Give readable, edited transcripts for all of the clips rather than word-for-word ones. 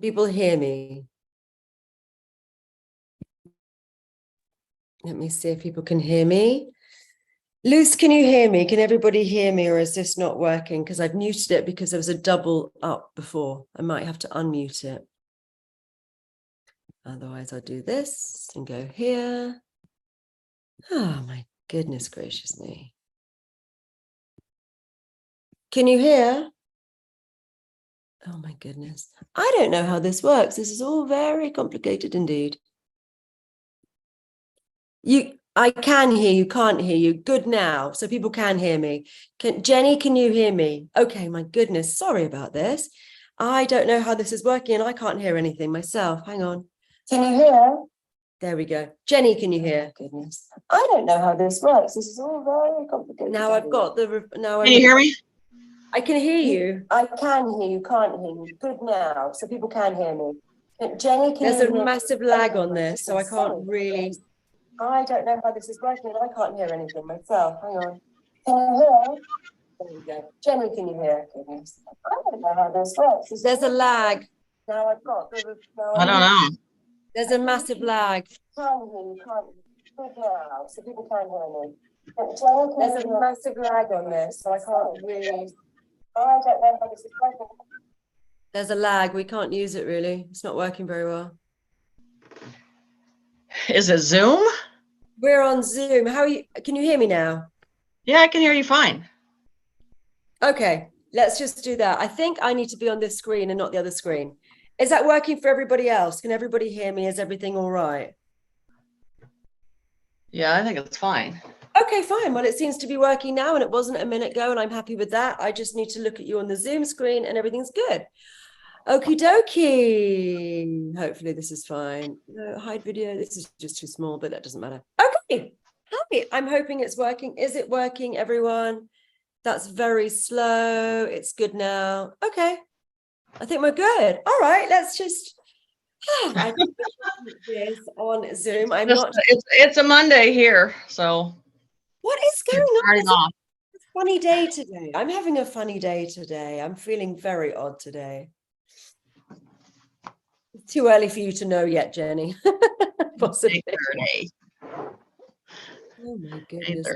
People hear me. Let me see if people can hear me. Luce, can you hear me? Can everybody hear me, or is this not working? Because I've muted it because there was a double up before. I might have to unmute it. Otherwise, I'll do this and go here. Oh, my goodness gracious me. Can you hear? Oh, my goodness. I don't know how this works. This is all very complicated indeed. I can hear you, can't hear you. Good now. So people can hear me. Jenny, can you hear me? Okay, my goodness. Sorry about this. I don't know how this is working and I can't hear anything myself. Hang on. Can you hear? There we go. Jenny, can you hear? Goodness. I don't know how this works. This is all very complicated. Now I've got the... Now Can you hear me? I can hear you. I can hear you, can't hear you. Good now. So people can hear me. Jenny, can There's a massive lag on this, so I can't really... I don't know how this is working. I can't hear anything myself. Hang on. Can you hear? There we go. Jenny, can you hear? Goodness. I don't know how this works. There's a lag. Now I've got... I don't know. There's a massive lag. Can't hear you, can't hear now, so people can't hear me. There's a massive lag on this, so I can't really... I don't know how this is working. There's a lag. We can't use it really. It's not working very well. Is it Zoom? We're on Zoom. How are you? Can you hear me now? Yeah, I can hear you fine. Okay, let's just do that. I think I need to be on this screen and not the other screen. Is that working for everybody else? Can everybody hear me? Is everything all right? Yeah, I think it's fine. Okay, fine. Well, it seems to be working now and it wasn't a minute ago and I'm happy with that. I just need to look at you on the Zoom screen and everything's good. Okie dokie. Hopefully this is fine. No, hide video. This is just too small, but that doesn't matter. Okay. Happy. I'm hoping it's working. Is it working, everyone? That's very slow. It's good now. Okay. I think we're good. All right. Let's just... I think this on Zoom. It's a Monday here, so... What is going on? It's a funny day today. I'm having a funny day today. I'm feeling very odd today. It's too early for you to know yet, Jenny. Possibly. 8:30. Oh my goodness.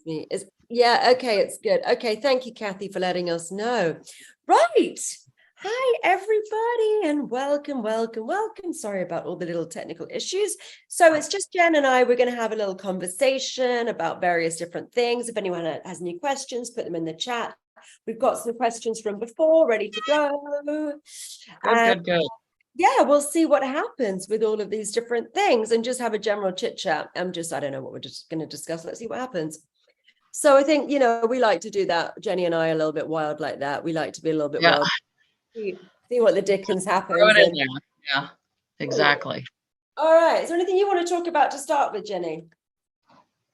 8:30. Yeah, okay, it's good. Okay, thank you, Kathy, for letting us know. Right. Hi, everybody, and welcome, welcome, welcome. Sorry about all the little technical issues. So it's just Jen and I. We're going to have a little conversation about various different things. If anyone has any questions, put them in the chat. We've got some questions from before ready to go. Good. Yeah, we'll see what happens with all of these different things and just have a general chit chat. I don't know what we're just going to discuss. Let's see what happens. So I think, we like to do that. Jenny and I are a little bit wild like that. We like to be a little bit wild. See what the dickens happens. Yeah, exactly. All right. Is there anything you want to talk about to start with, Jenny?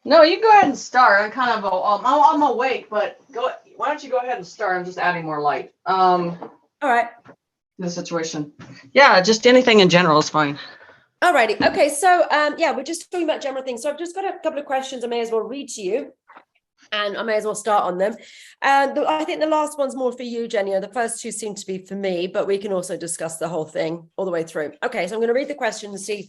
No, you go ahead and start. I'm kind of I'm awake, but why don't you go ahead and start? I'm just adding more light. All right. The situation. Yeah, just anything in general is fine. All righty. Okay. So we're just talking about general things. So I've just got a couple of questions I may as well read to you. And I may as well start on them. And I think the last one's more for you, Jenny. The first two seem to be for me, but we can also discuss the whole thing all the way through. Okay, so I'm going to read the question and see if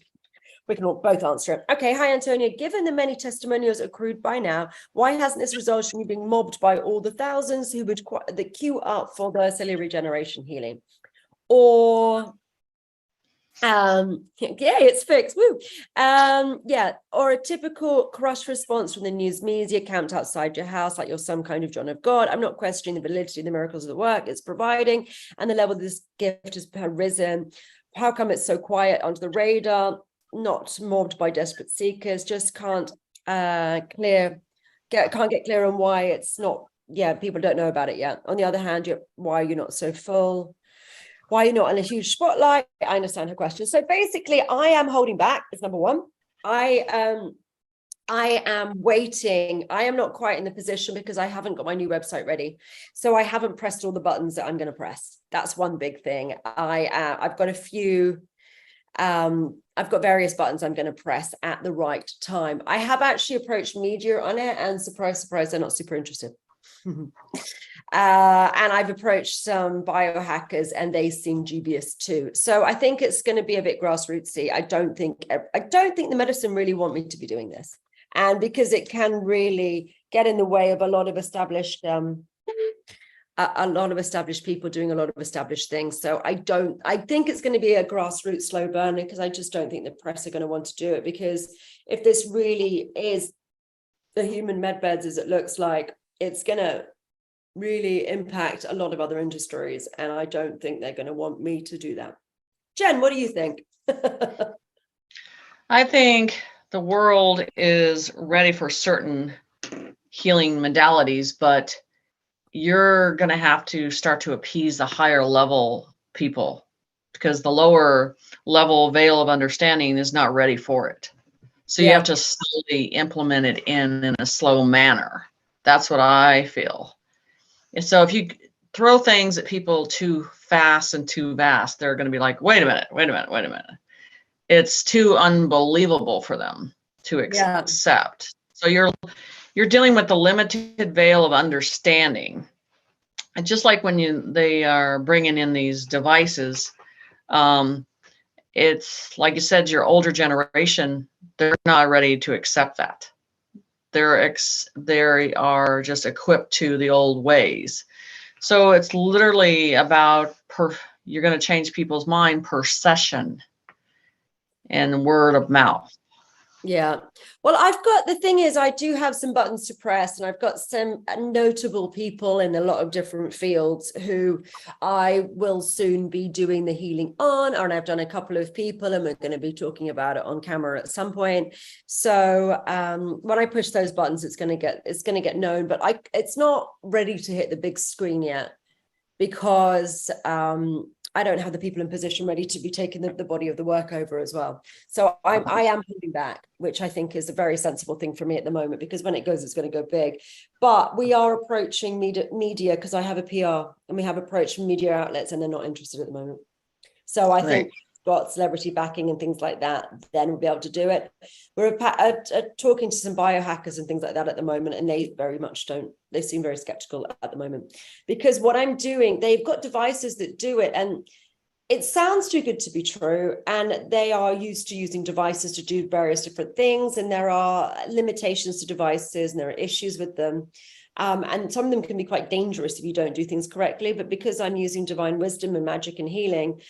we can both answer it. Okay, hi, Antonia. Given the many testimonials accrued by now, why hasn't this resulted in you being mobbed by all the thousands who would queue up for the cellular regeneration healing? Or... it's fixed. Woo. Or a typical crush response from the news media camped outside your house like you're some kind of John of God. I'm not questioning the validity of the miracles of the work it's providing and the level of this gift has risen. How come it's so quiet under the radar, not mobbed by desperate seekers? Just can't get clear on why it's not. People don't know about it yet. On the other hand, why are you not so full? Why you're not in a huge spotlight? I understand her question. So basically, I am holding back. It's number one. I am waiting. I am not quite in the position because I haven't got my new website ready. So I haven't pressed all the buttons that I'm going to press. That's one big thing. I've got a few. I've got various buttons I'm going to press at the right time. I have actually approached media on it, and surprise, surprise, they're not super interested. And I've approached some biohackers and they seem dubious too. So I think it's going to be a bit grassrootsy. I don't think the medicine really want me to be doing this. And because it can really get in the way of a lot of established people doing a lot of established things. So I think it's going to be a grassroots slow burner, because I just don't think the press are going to want to do it, because if this really is the human medbeds as it looks like, it's going to really impact a lot of other industries. And I don't think they're going to want me to do that. Jen, what do you think? I think the world is ready for certain healing modalities, but you're going to have to start to appease the higher level people, because the lower level veil of understanding is not ready for it. So you have to slowly implement it in a slow manner. That's what I feel. And so if you throw things at people too fast and too vast, they're going to be like, wait a minute. It's too unbelievable for them to accept. So you're dealing with the limited veil of understanding. And just like when they are bringing in these devices, it's like you said, your older generation, they're not ready to accept that. They are just equipped to the old ways. So it's literally about you're going to change people's mind per session and word of mouth. Yeah. Well, the thing is, I do have some buttons to press, and I've got some notable people in a lot of different fields who I will soon be doing the healing on, and I've done a couple of people, and we're going to be talking about it on camera at some point. So when I push those buttons, it's going to get known, but it's not ready to hit the big screen yet, because I don't have the people in position ready to be taking the body of the work over as well. So I am holding back, which I think is a very sensible thing for me at the moment, because when it goes, it's going to go big. But we are approaching media, because I have a PR, and we have approached media outlets, and they're not interested at the moment. So I think got celebrity backing and things like that, then we'll be able to do it. We're talking to some biohackers and things like that at the moment, and they very much they seem very skeptical at the moment, because what I'm doing, they've got devices that do it, and it sounds too good to be true, and they are used to using devices to do various different things, and there are limitations to devices, and there are issues with them. And some of them can be quite dangerous if you don't do things correctly. But because I'm using divine wisdom and magic and healing,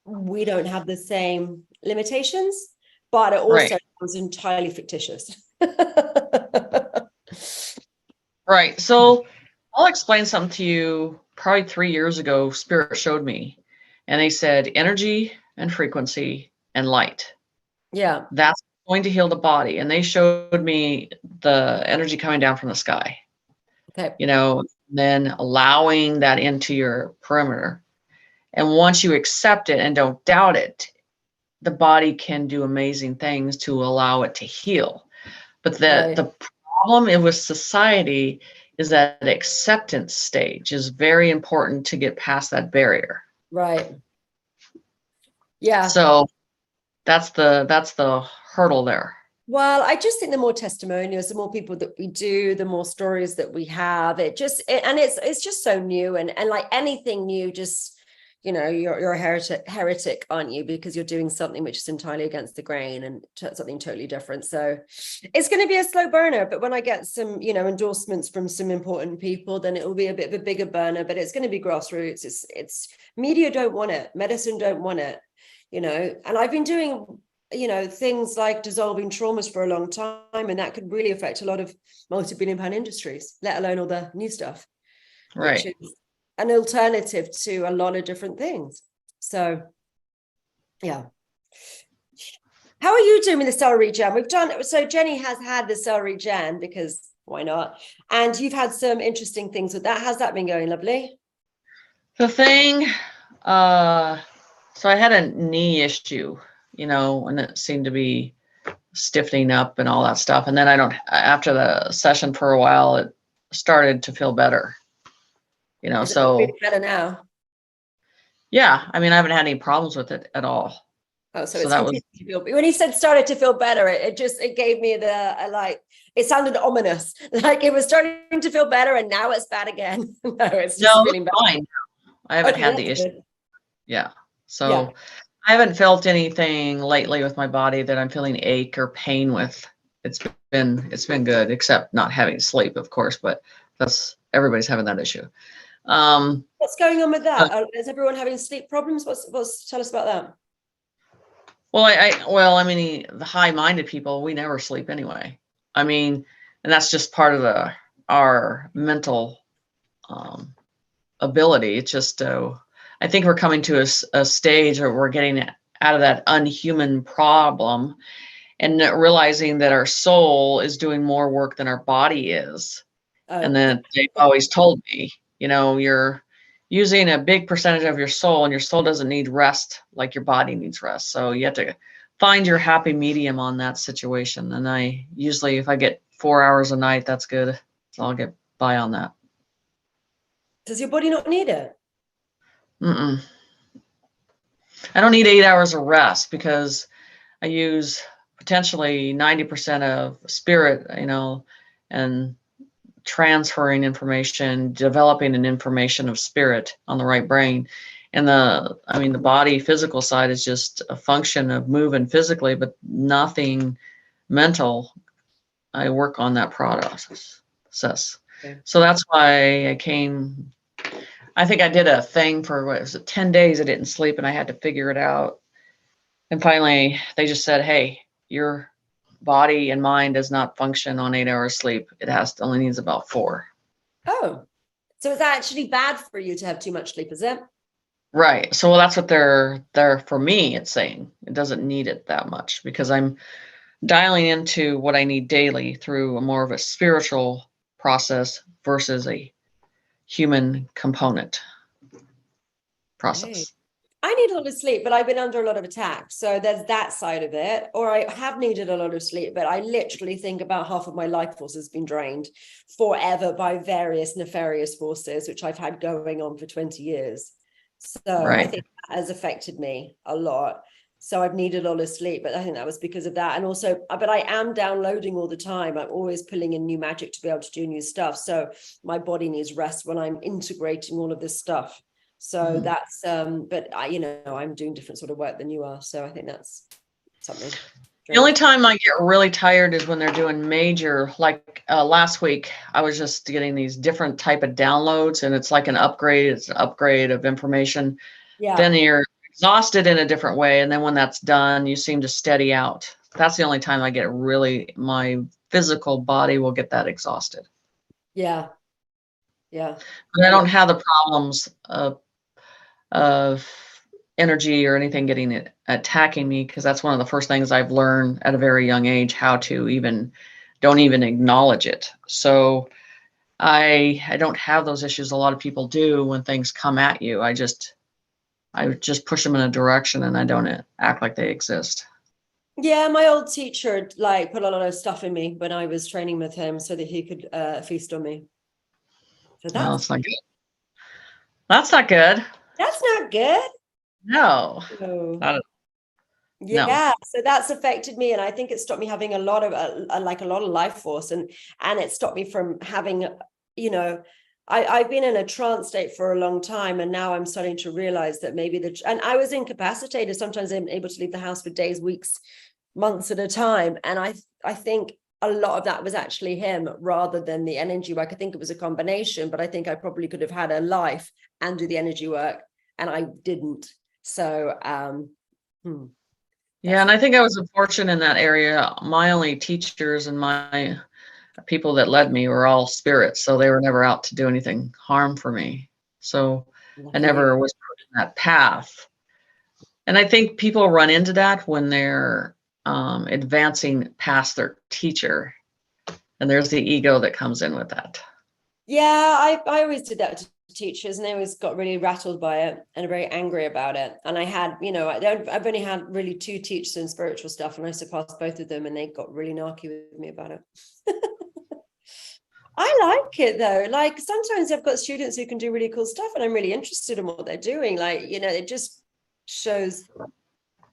we don't have the same limitations, but it also was entirely fictitious. Right. So I'll explain something to you. Probably 3 years ago, Spirit showed me, and they said energy and frequency and light. Yeah. That's going to heal the body. And they showed me the energy coming down from the sky. Okay. Then allowing that into your perimeter. And once you accept it and don't doubt it, the body can do amazing things to allow it to heal. But the problem with society is that acceptance stage is very important to get past that barrier. Right. Yeah. So that's the hurdle there. Well, I just think the more testimonials, the more people that we do, the more stories that we have. And it's just so new, and like anything new, just you're a heretic, aren't you? Because you're doing something which is entirely against the grain and something totally different. So it's going to be a slow burner, but when I get some, endorsements from some important people, then it will be a bit of a bigger burner, but it's going to be grassroots. It's media don't want it. Medicine don't want it, and I've been doing, things like dissolving traumas for a long time, and that could really affect a lot of multi-billion-pound industries, let alone all the new stuff. Right. Which is an alternative to a lot of different things. So yeah. How are you doing with the celery jam? So Jenny has had the celery jam, because why not? And you've had some interesting things with that. How's that been going, lovely? The thing, so I had a knee issue, and it seemed to be stiffening up and all that stuff. And then after the session for a while, it started to feel better. Is it feeling better now? Yeah, I haven't had any problems with it at all. Oh, so So it's that was, continued to feel. When he said started to feel better, it gave me like it sounded ominous, like it was starting to feel better, and now it's bad again. No, it's just no, feeling it's better. fine. I haven't Okay, had the that's issue. good. Yeah. Yeah. So I haven't felt anything lately with my body that I'm feeling ache or pain with. It's been good, except not having sleep, of course, but that's everybody's having that issue. What's going on with Uh, that? Is everyone having sleep problems? What's tell us about that? well, I mean, the high-minded people, we never sleep anyway. I mean, and that's just part of our mental um, ability. It's just, I think we're coming to a stage where we're getting out of that unhuman problem and realizing that our soul is doing more work than our body is. And Oh, then they've always told me, you're using a big percentage of your soul, and your soul doesn't need rest like your body needs rest. So you have to find your happy medium on that situation. And I usually, if I get 4 hours a night, that's good. So I'll get by on that. does your body not need it? Mm-mm. I don't need 8 hours of rest because I use potentially 90% of spirit, and transferring information, developing an information of spirit on the right brain. And the body physical side is just a function of moving physically, but nothing mental. I work on that process. Okay. So that's why I think I did a thing for, what was it, 10 days I didn't sleep and I had to figure it out. And finally they just said, hey, your body and mind does not function on 8 hours sleep. It only needs about 4. Oh, so it's actually bad for you to have too much sleep, is it? Right. So that's what they're for me, it's saying it doesn't need it that much because I'm dialing into what I need daily through a more of a spiritual process versus a human component Okay. process. I need a lot of sleep, but I've been under a lot of attack. So there's that side of it. Or I have needed a lot of sleep, but I literally think about half of my life force has been drained forever by various nefarious forces, which I've had going on for 20 years. So I Right. think that has affected me a lot. So I've needed a lot of sleep, but I think that was because of that. And also, but I am downloading all the time. I'm always pulling in new magic to be able to do new stuff. So my body needs rest when I'm integrating all of this stuff. So that's but I'm doing different sort of work than you are, so I think that's something The only strange. time I get really tired is when they're doing major, like last week, I was just getting these different type of downloads and it's like an upgrade. It's an upgrade of information. Yeah, Then you're exhausted in a different way. And then when that's done, you seem to steady out. That's the only time I get really, my physical body will get that exhausted. yeah, yeah. But I I know. don't have the problems of energy or anything getting it attacking me because that's one of the first things I've learned at a very young age, how to don't even acknowledge it. So I don't have those issues a lot of people do when things come at you. I just push them in a direction and I don't act like they exist. Yeah, my old teacher like put a lot of stuff in me when I was training with him so that he could feast on me. So No, that's it's not good. That's not good. that's not good. No, No. not, no. Yeah, so that's affected me, and I think it stopped me having a lot of like a lot of life force, and it stopped me from having, you know, I've been in a trance state for a long time, and now I'm starting to realize that maybe and I was incapacitated. Sometimes I'm able to leave the house for days, weeks, months at a time, and I think a lot of that was actually him rather than the energy work. I think it was a combination, but I think I probably could have had a life and do the energy work, and I didn't. So Yeah, that's and not. I think I was fortunate in that area. My only teachers and my people that led me were all spirits, so they were never out to do anything harm for me. So I Lucky you. never was put in that path. And I think people run into that when they're advancing past their teacher, and there's the ego that comes in with that. Yeah, I always did that to teachers, and they always got really rattled by it and very angry about it. And I had, I've only had really 2 teachers in spiritual stuff, and I surpassed both of them, and they got really narky with me about it. I like it though. Like sometimes I've got students who can do really cool stuff, and I'm really interested in what they're doing. Like, it just shows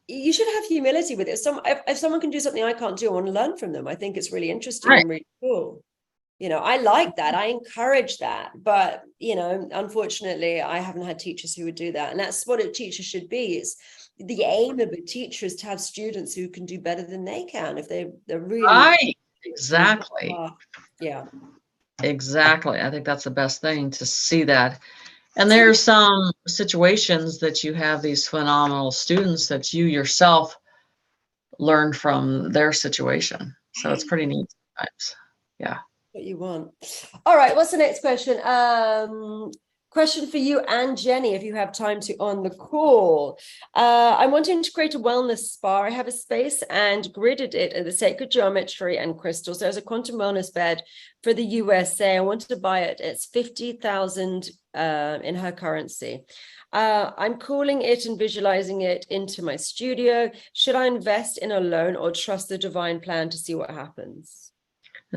you should have humility with it. If someone can do something I can't do, I want to learn from them. I think it's really interesting Right. and really cool. I like that. I encourage that. But, unfortunately, I haven't had teachers who would do that. And that's what a teacher should be. It's the aim of a teacher is to have students who can do better than they can if they're really Right. Exactly. Yeah. Exactly. I think that's the best thing to see that. And there's some situations that you have these phenomenal students that you yourself learn from their situation. So it's pretty neat sometimes. Yeah. What you want. All right. What's the next question? Question for you and Jenny, if you have time to on the call. I'm wanting to create a wellness spa. I have a space and gridded it in the sacred geometry and crystals. There's a quantum wellness bed for the USA. I wanted to buy it. It's 50,000 in her currency. I'm calling it and visualizing it into my studio. Should I invest in a loan or trust the divine plan to see what happens?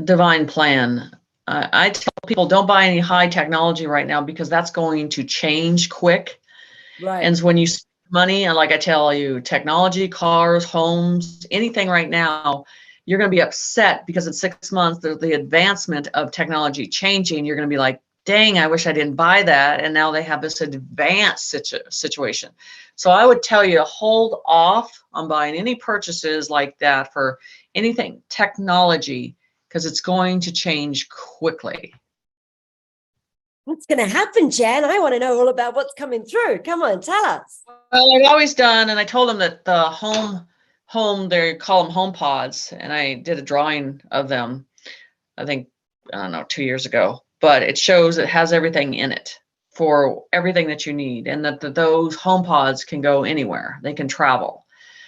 Divine plan. I tell people don't buy any high technology right now because that's going to change quick. Right. And when you spend money, and like I tell you, technology, cars, homes, anything right now, you're going to be upset because in 6 months, the advancement of technology changing. You're going to be like, dang, I wish I didn't buy that. And now they have this advanced situation. So I would tell you to hold off on buying any purchases like that for anything technology, because it's going to change quickly. What's going to happen, Jen? I want to know all about what's coming through. Come on, tell us. Well, I've always done, and I told them that the home, they call them home pods, and I did a drawing of them, I think, I don't know, 2 years ago, but it shows it has everything in it for everything that you need, and that those home pods can go anywhere. They can travel.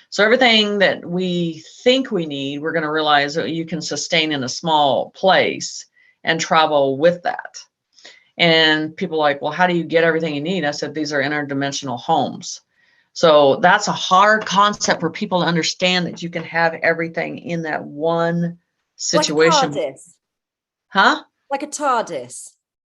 So everything that we think we need, we're going to realize that you can sustain in a small place and travel with that. And people are like, well, how do you get everything you need? I said, these are interdimensional homes. So that's a hard concept for people to understand, that you can have everything in that one situation. Like a TARDIS. Huh? Like a TARDIS.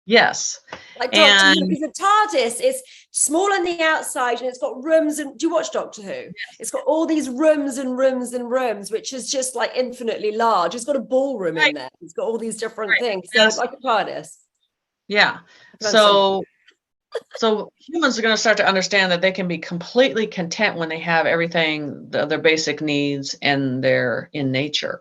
Yes. Like Doctor And Who, because the TARDIS is small on the outside and it's got rooms. And do you watch Doctor Who? Yes. It's got all these rooms and rooms and rooms, which is just like infinitely large. It's got a ballroom in there. It's got all these different things. So yes. Like a TARDIS. Yeah. So humans are going to start to understand that they can be completely content when they have everything, their basic needs, and they're in nature.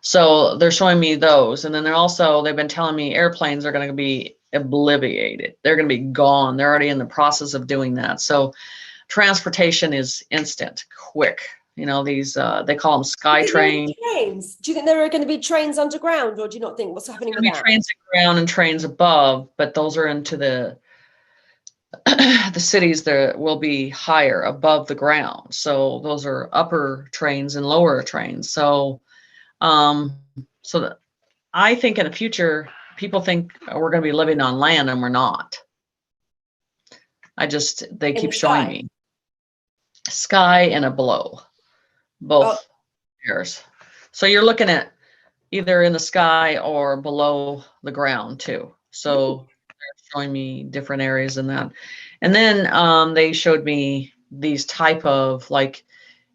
So they're showing me those. And then they've been telling me airplanes are going to be obliterated. They're going to be gone. They're already in the process of doing that. So transportation is instant, quick. These, they call them sky trains. Trains. Do you think there are going to be trains underground, or do you not think what's happening with that? Trains underground and trains above, but those are into the cities that will be higher above the ground. So those are upper trains and lower trains. So, I think in the future, people think we're going to be living on land, and we're not. They keep showing me sky and a below, both pairs. So you're looking at either in the sky or below the ground too. So they're showing me different areas in that. And then they showed me these type of, like,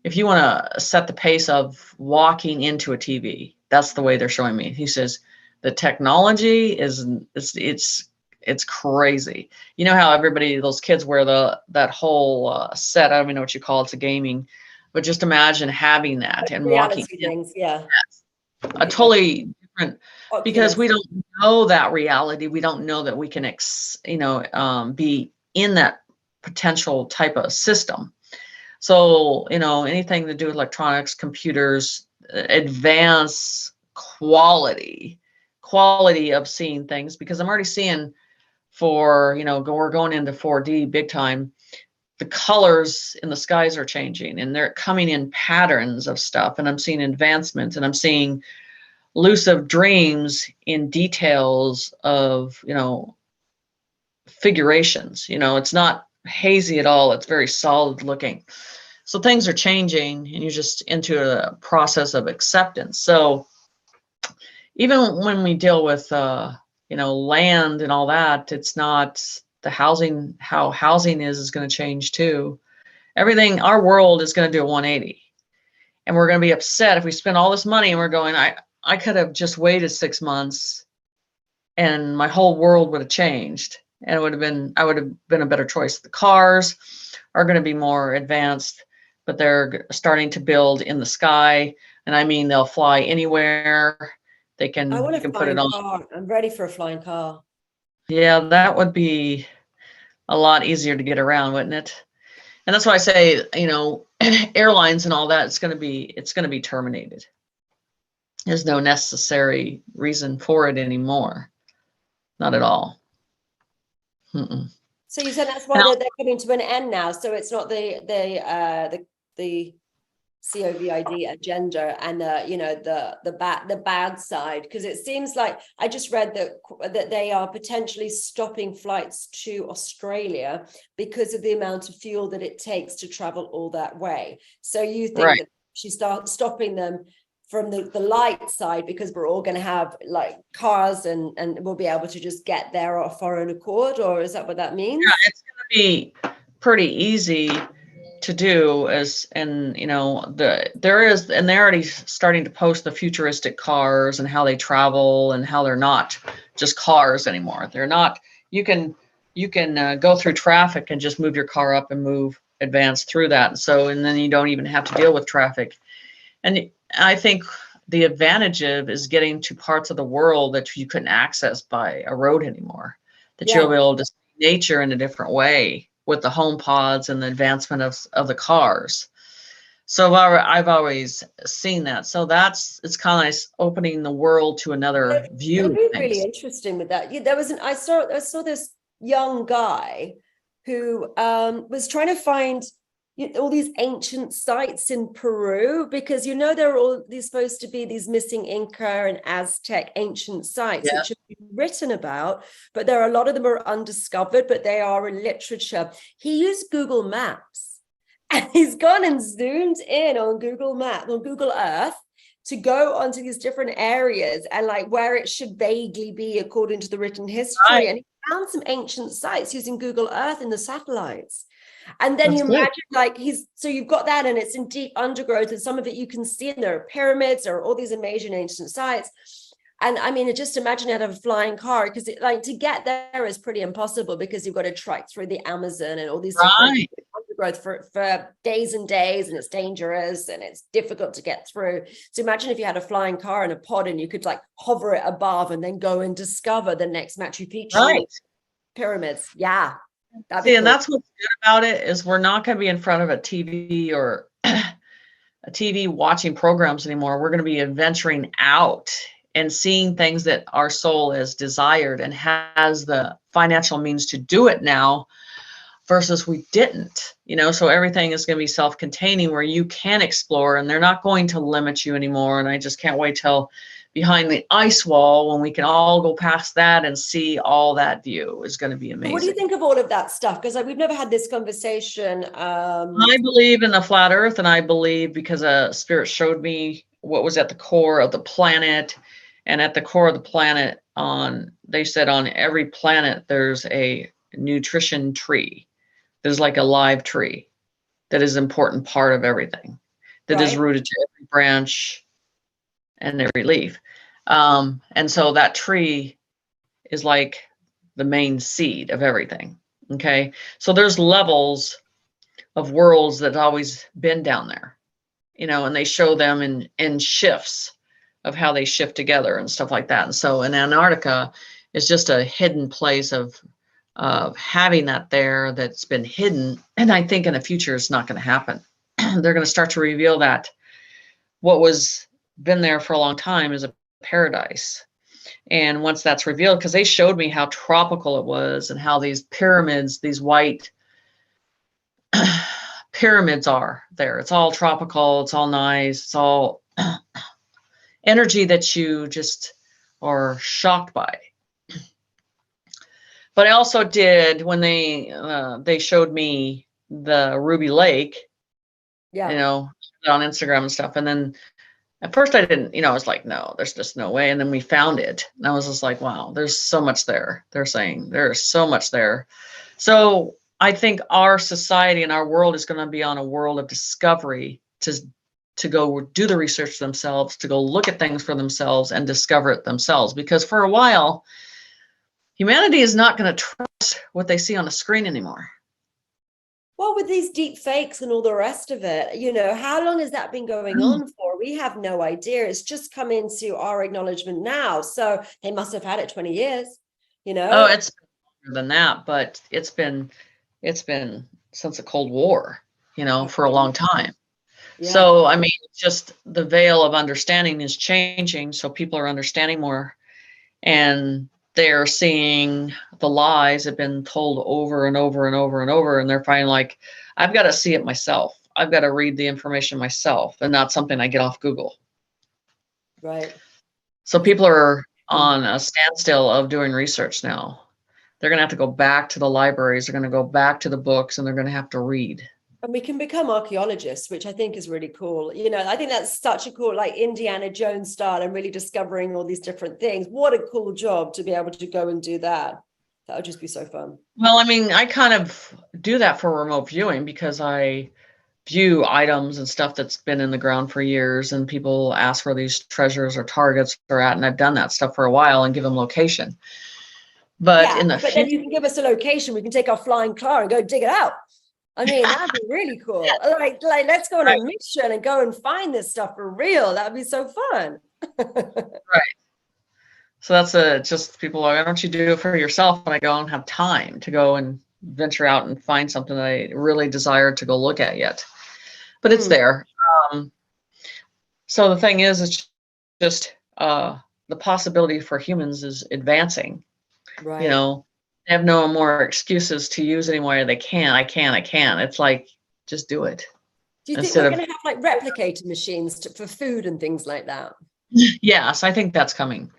if you want to set the pace of walking into a TV, that's the way they're showing me. He says the technology it's crazy. You know how those kids wear that whole set. I don't even know what you call it. It's a gaming, but just imagine having that and walking things. Yeah. A totally different, because we don't know that reality. We don't know that we can, be in that potential type of system. So, anything to do with electronics, computers, advanced quality of seeing things, because I'm already seeing we're going into 4D big time. The colors in the skies are changing, and they're coming in patterns of stuff. And I'm seeing advancements, and I'm seeing lucid dreams in details of, figurations. It's not hazy at all. It's very solid looking. So things are changing, and you're just into a process of acceptance. So even when we deal with, land and all that, it's not the housing. How housing is going to change too. Everything, our world is going to do a 180. And we're going to be upset if we spend all this money and we're going, I could have just waited 6 months and my whole world would have changed. And I would have been a better choice. The cars are going to be more advanced, but they're starting to build in the sky. And I mean, they'll fly anywhere. I want You a can put it flying on. car. I'm ready for a flying car. Yeah, that would be a lot easier to get around, wouldn't it? And that's why I say, airlines and all that, it's going to be terminated. There's no necessary reason for it anymore. Not at all. Mm-mm. So you said that's why they're coming to an end now. So it's not the COVID agenda and the bad side, because it seems like I just read that they are potentially stopping flights to Australia because of the amount of fuel that it takes to travel all that way. So you think that she starts stopping them from the light side because we're all going to have like cars and we'll be able to just get there off our own accord, or is that what that means? Yeah, it's going to be pretty easy to do they're already starting to post the futuristic cars and how they travel and how they're not just cars anymore. They're not, you can go through traffic and just move your car up and advance through that. And then you don't even have to deal with traffic. And I think the advantage is getting to parts of the world that you couldn't access by a road anymore, that you'll be able to see nature in a different way with the home pods and the advancement of the cars. So I've always seen that. So it's kind of nice opening the world to another view. It'll be really interesting with that. I saw this young guy who was trying to find all these ancient sites in Peru, because there are all these supposed to be these missing Inca and Aztec ancient sites which have been written about, but there are a lot of them are undiscovered, but they are in literature. He used Google Maps, and he's gone and zoomed in on Google Earth to go onto these different areas and like where it should vaguely be according to the written history. And he found some ancient sites using Google Earth in the satellites. And then you imagine so you've got that, and it's in deep undergrowth, and some of it you can see, and there are pyramids, there are all these amazing ancient sites. And I mean, just imagine you had a flying car, because to get there is pretty impossible, because you've got to trek through the Amazon and all these undergrowth for days and days, and it's dangerous and it's difficult to get through. So imagine if you had a flying car and a pod, and you could like hover it above and then go and discover the next Machu Picchu pyramids. Yeah. See, and that's what's good about it, is we're not going to be in front of a TV or a TV watching programs anymore. We're going to be venturing out and seeing things that our soul has desired and has the financial means to do it now, versus we didn't, so everything is going to be self-containing, where you can explore, and they're not going to limit you anymore. And I just can't wait till behind the ice wall, when we can all go past that and see all that view. Is going to be amazing. What do you think of all of that stuff? Because we've never had this conversation. I believe in the flat earth, and I believe because Spirit showed me what was at the core of the planet. And at the core of the planet, they said on every planet there's a nutrition tree. There's like a live tree that is an important part of everything, that is rooted to every branch and every leaf. And so that tree is like the main seed of everything. Okay. So there's levels of worlds that have always been down there, and they show them in shifts of how they shift together and stuff like that. And so in Antarctica is just a hidden place of having that there that's been hidden. And I think in the future, it's not going to happen. They're going to start to reveal that what was been there for a long time is a paradise. And once that's revealed, because they showed me how tropical it was and how these pyramids, these white pyramids are there. It's all tropical. It's all nice. It's all energy that you just are shocked by. But I also did, when they showed me the Ruby Lake, on Instagram and stuff. And then at first I didn't, I was like, no, there's just no way. And then we found it. And I was just like, wow, there's so much there. They're saying there's so much there. So I think our society and our world is going to be on a world of discovery to go do the research themselves, to go look at things for themselves and discover it themselves. Because for a while, humanity is not going to trust what they see on the screen anymore. Well, with these deep fakes and all the rest of it, you know, how long has that been going on for? We have no idea. It's just come into our acknowledgement now. So they must have had it 20 years, you know? Oh, it's longer than that, but it's been since the Cold War, you know, for a long time. Yeah. So, I mean, just the veil of understanding is changing. So people are understanding more, and they're seeing the lies have been told over and over and over and over. And they're finding like, I've got to see it myself. I've got to read the information myself and not something I get off Google. Right. So people are on a standstill of doing research now. They're going to have to go back to the libraries. They're going to go back to the books, and they're going to have to read. And we can become archaeologists, which I think is really cool. You know, I think that's such a cool, like Indiana Jones style, and really discovering all these different things. What a cool job to be able to go and do that. That would just be so fun. Well, I mean, I kind of do that for remote viewing because I view items and stuff that's been in the ground for years, and people ask where these treasures or targets are at, and I've done that stuff for a while and give them location. But Yeah, in the but then you can give us a location. We can take our flying car and go dig it out. I mean, that'd be really cool. Like let's go on a mission and go and find this stuff for real. That'd be so fun. Right. So that's just people are, why don't you do it for yourself? And I don't have time to go and venture out and find something that I really desire to go look at yet. But it's there. So the thing is, it's just the possibility for humans is advancing. Right. You know, they have no more excuses to use anymore. They can, I can. It's like, just do it. Do you think we're going to have like replicator machines for food and things like that? Yes, I think that's coming.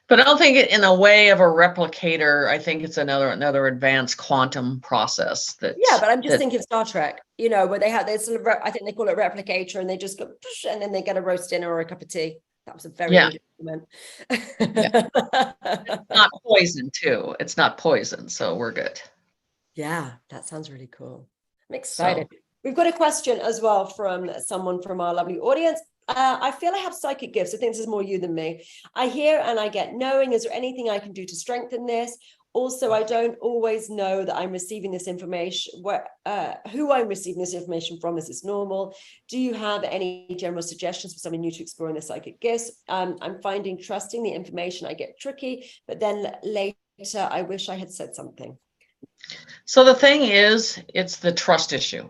But I don't think it in a way of a replicator. I think it's another advanced quantum process. But I'm just thinking of Star Trek, you know, where they have this sort of, I think they call it replicator, and they just go, and then they get a roast dinner or a cup of tea. That was a very compliment. It's not poison too. It's not poison, so we're good. Yeah, that sounds really cool. I'm excited. So, we've got a question as well from someone from our lovely audience. I feel I have psychic gifts. I think this is more you than me. I hear and I get knowing. Is there anything I can do to strengthen this? Also, I don't always know that I'm receiving this information, who I'm receiving this information from. Is this normal? Do you have any general suggestions for someone new to exploring the psychic gifts? I'm finding trusting the information I get tricky, but then later I wish I had said something. So the thing is, it's the trust issue.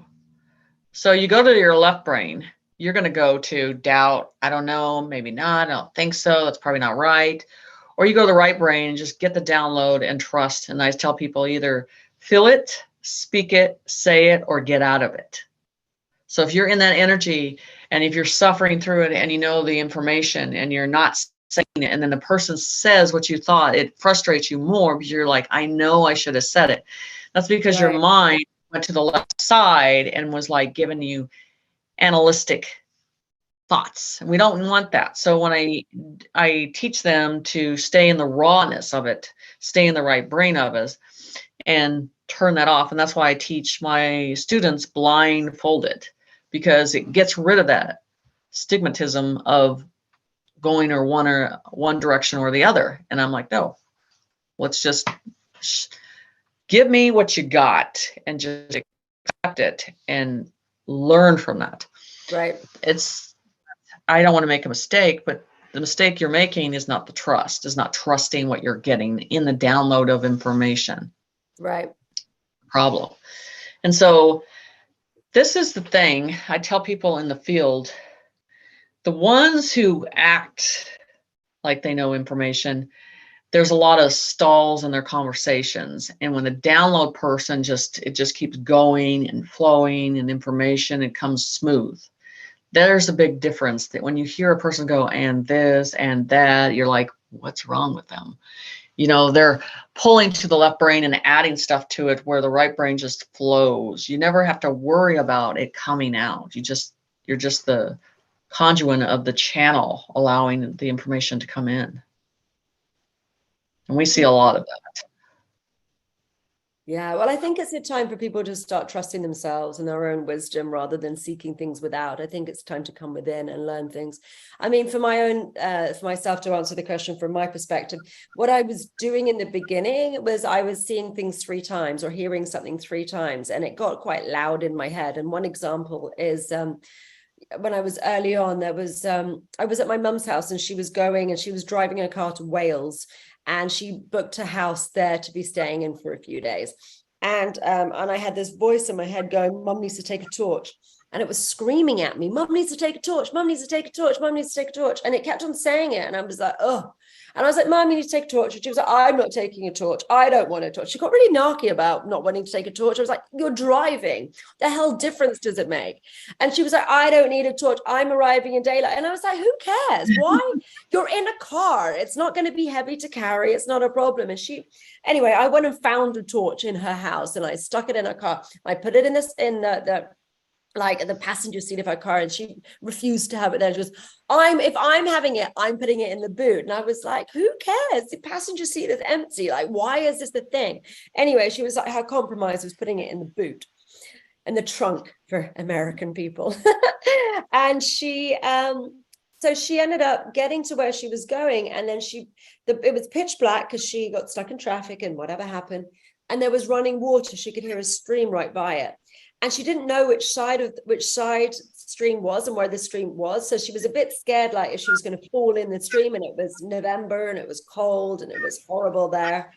So you go to your left brain, you're going to go to doubt. I don't know, maybe not. I don't think so. That's probably not right. Or you go to the right brain and just get the download and trust. And I tell people either feel it, speak it, say it, or get out of it. So if you're in that energy and if you're suffering through it and you know the information and you're not saying it, and then the person says what you thought, it frustrates you more because you're like, I know I should have said it. That's because your mind went to the left side and was like giving you analytic thoughts. We don't want that. So when I teach them to stay in the rawness of it, stay in the right brain of us, and turn that off. And that's why I teach my students blindfolded, because it gets rid of that stigmatism of going or one direction or the other. And I'm like, no, let's just give me what you got and just accept it and learn from that. Right. I don't want to make a mistake, but the mistake you're making is not the trust, is not trusting what you're getting in the download of information. Right. Problem. And so this is the thing I tell people in the field, the ones who act like they know information, there's a lot of stalls in their conversations. And when the download person it just keeps going and flowing and information, it comes smooth. There's a big difference that when you hear a person go, and this and that, you're like, what's wrong with them? You know, they're pulling to the left brain and adding stuff to it where the right brain just flows. You never have to worry about it coming out. You're just the conduit of the channel, allowing the information to come in. And we see a lot of that. Yeah, well, I think it's a time for people to start trusting themselves and their own wisdom rather than seeking things without. I think it's time to come within and learn things. I mean, for myself, to answer the question from my perspective, what I was doing in the beginning was I was seeing things 3 times or hearing something 3 times, and it got quite loud in my head. And one example is when I was early on, I was at my mum's house, and she was driving a car to Wales, and she booked a house there to be staying in for a few days. And I had this voice in my head going, Mum needs to take a torch. And it was screaming at me, Mum needs to take a torch, Mum needs to take a torch, Mum needs to take a torch. And it kept on saying it. And I was like, oh. And I was like, Mum, you need to take a torch. And she was like, I'm not taking a torch. I don't want a torch. She got really narky about not wanting to take a torch. I was like, you're driving. The hell difference does it make? And she was like, I don't need a torch. I'm arriving in daylight. And I was like, who cares? Why? You're in a car. It's not going to be heavy to carry. It's not a problem. And anyway, I went and found a torch in her house, and I stuck it in her car. I put it in the passenger seat of her car, and she refused to have it there. She goes, if I'm having it, I'm putting it in the boot. And I was like, who cares? The passenger seat is empty. Like, why is this the thing? Anyway, she was like, her compromise was putting it in the boot, in the trunk for American people. And so she ended up getting to where she was going, and then it was pitch black because she got stuck in traffic and whatever happened. And there was running water. She could hear a stream right by it. And she didn't know which side stream was and where the stream was. So she was a bit scared, like if she was going to fall in the stream, and it was November and it was cold and it was horrible there.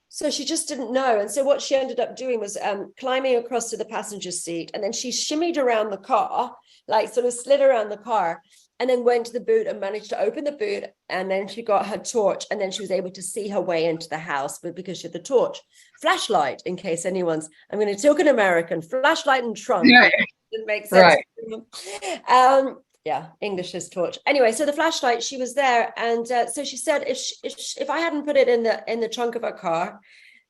So she just didn't know. And so what she ended up doing was climbing across to the passenger seat, and then she shimmied around the car, like sort of slid around the car, and then went to the boot and managed to open the boot. And then she got her torch, and then she was able to see her way into the house, but because she had the torch. Flashlight, in case I'm going to talk in American, flashlight and trunk. Yeah. Didn't make sense. Right. Yeah, English is torch. Anyway, so the flashlight, she was there. And so she said, if I hadn't put it in the trunk of her car,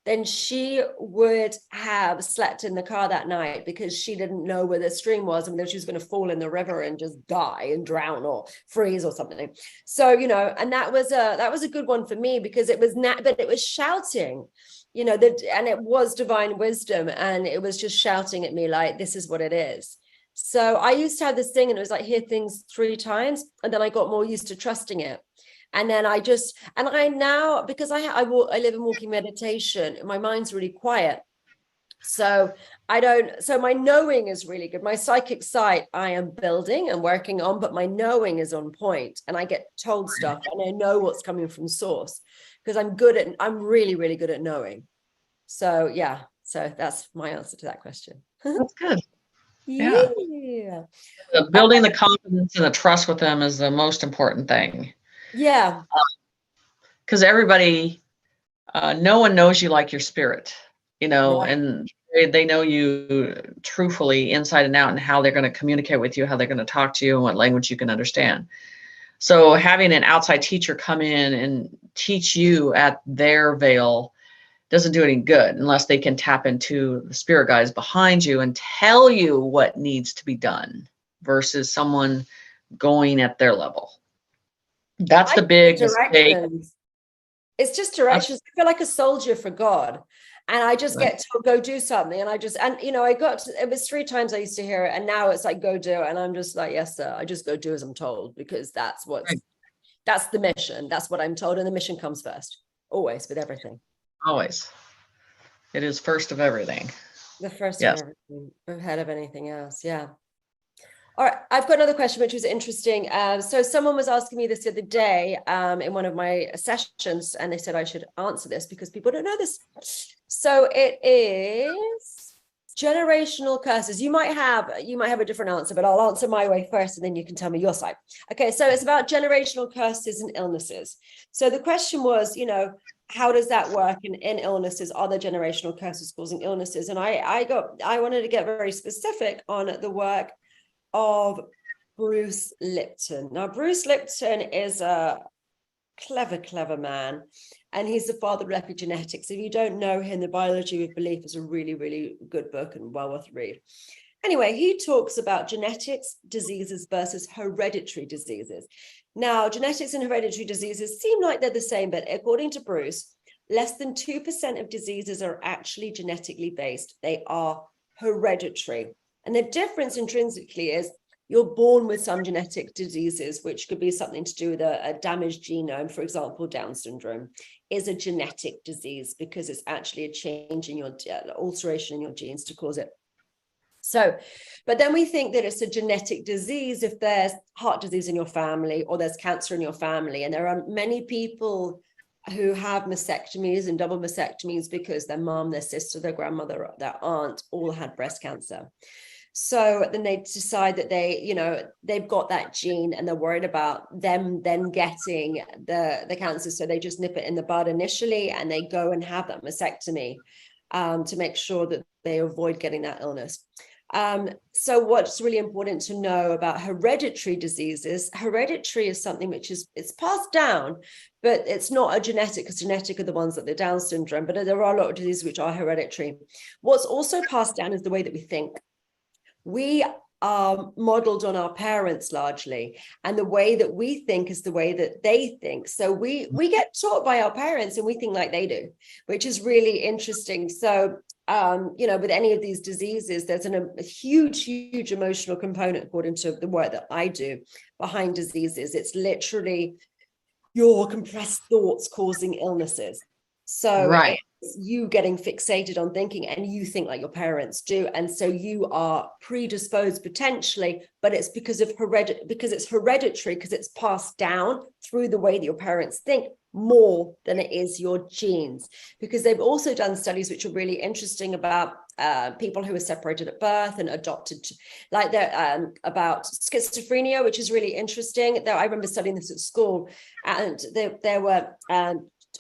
then she would have slept in the car that night, because she didn't know where the stream was and whether she was going to fall in the river and just die and drown or freeze or something. So, and that was a good one for me, because it was but it was shouting, and it was divine wisdom, and it was just shouting at me like, this is what it is. So I used to have this thing, and it was like, hear things 3 times, and then I got more used to trusting it. And then because I live in walking meditation, my mind's really quiet. So my knowing is really good. My psychic sight, I am building and working on, but my knowing is on point, and I get told stuff, and I know what's coming from source, because I'm really, really good at knowing. So yeah, so that's my answer to that question. That's good. Yeah. Building the confidence and the trust with them is the most important thing. Yeah. Because everybody, no one knows you like your spirit, Yeah. and they know you truthfully inside and out, and how they're going to communicate with you, how they're going to talk to you, and what language you can understand. So having an outside teacher come in and teach you at their veil doesn't do any good unless they can tap into the spirit guides behind you and tell you what needs to be done, versus someone going at their level. That's the big mistake. It's just directions. I feel like a soldier for God, and I just get to go do something, and it was 3 times I used to hear it, and now it's like, go do it, and I'm just like, yes sir, I just go do as I'm told, because that's the mission. That's what I'm told, and the mission comes first, always, with everything. Always. It is first of everything. The first of everything, ahead of anything else. Yeah. All right, I've got another question, which was interesting. So someone was asking me this the other day in one of my sessions, and they said I should answer this because people don't know this. So it is generational curses. You might have a different answer, but I'll answer my way first, and then you can tell me your side. Okay, so it's about generational curses and illnesses. So the question was, how does that work in illnesses? Are there generational curses causing illnesses? And I wanted to get very specific on the work of Bruce Lipton. Now, Bruce Lipton is a clever man, and he's the father of epigenetics. If you don't know him, The Biology of Belief is a really, really good book and well worth a read. Anyway, he talks about genetics diseases versus hereditary diseases. Now, genetics and hereditary diseases seem like they're the same, but according to Bruce, less than 2% of diseases are actually genetically based. They are hereditary. And the difference intrinsically is you're born with some genetic diseases, which could be something to do with a damaged genome. For example, Down syndrome is a genetic disease because it's actually a change in your alteration in your genes to cause it. So, but then we think that it's a genetic disease if there's heart disease in your family or there's cancer in your family. And there are many people who have mastectomies and double mastectomies because their mom, their sister, their grandmother, their aunt all had breast cancer. So then they decide that they've got that gene and they're worried about them then getting the cancer. So they just nip it in the bud initially and they go and have that mastectomy to make sure that they avoid getting that illness. So what's really important to know about hereditary diseases, hereditary is something which it's passed down, but it's not a genetic, because genetic are the ones that the Down syndrome, but there are a lot of diseases which are hereditary. What's also passed down is the way that we think. We are modeled on our parents largely, and the way that we think is the way that they think. So we get taught by our parents and we think like they do, which is really interesting. So with any of these diseases, there's a huge emotional component, according to the work that I do, behind diseases. It's literally your compressed thoughts causing illnesses. So right. it's you getting fixated on thinking, and you think like your parents do, and so you are predisposed potentially, but it's because it's hereditary, because it's passed down through the way that your parents think more than it is your genes. Because they've also done studies which are really interesting about people who were separated at birth and adopted, like they're about schizophrenia, which is really interesting. I remember studying this at school, and there were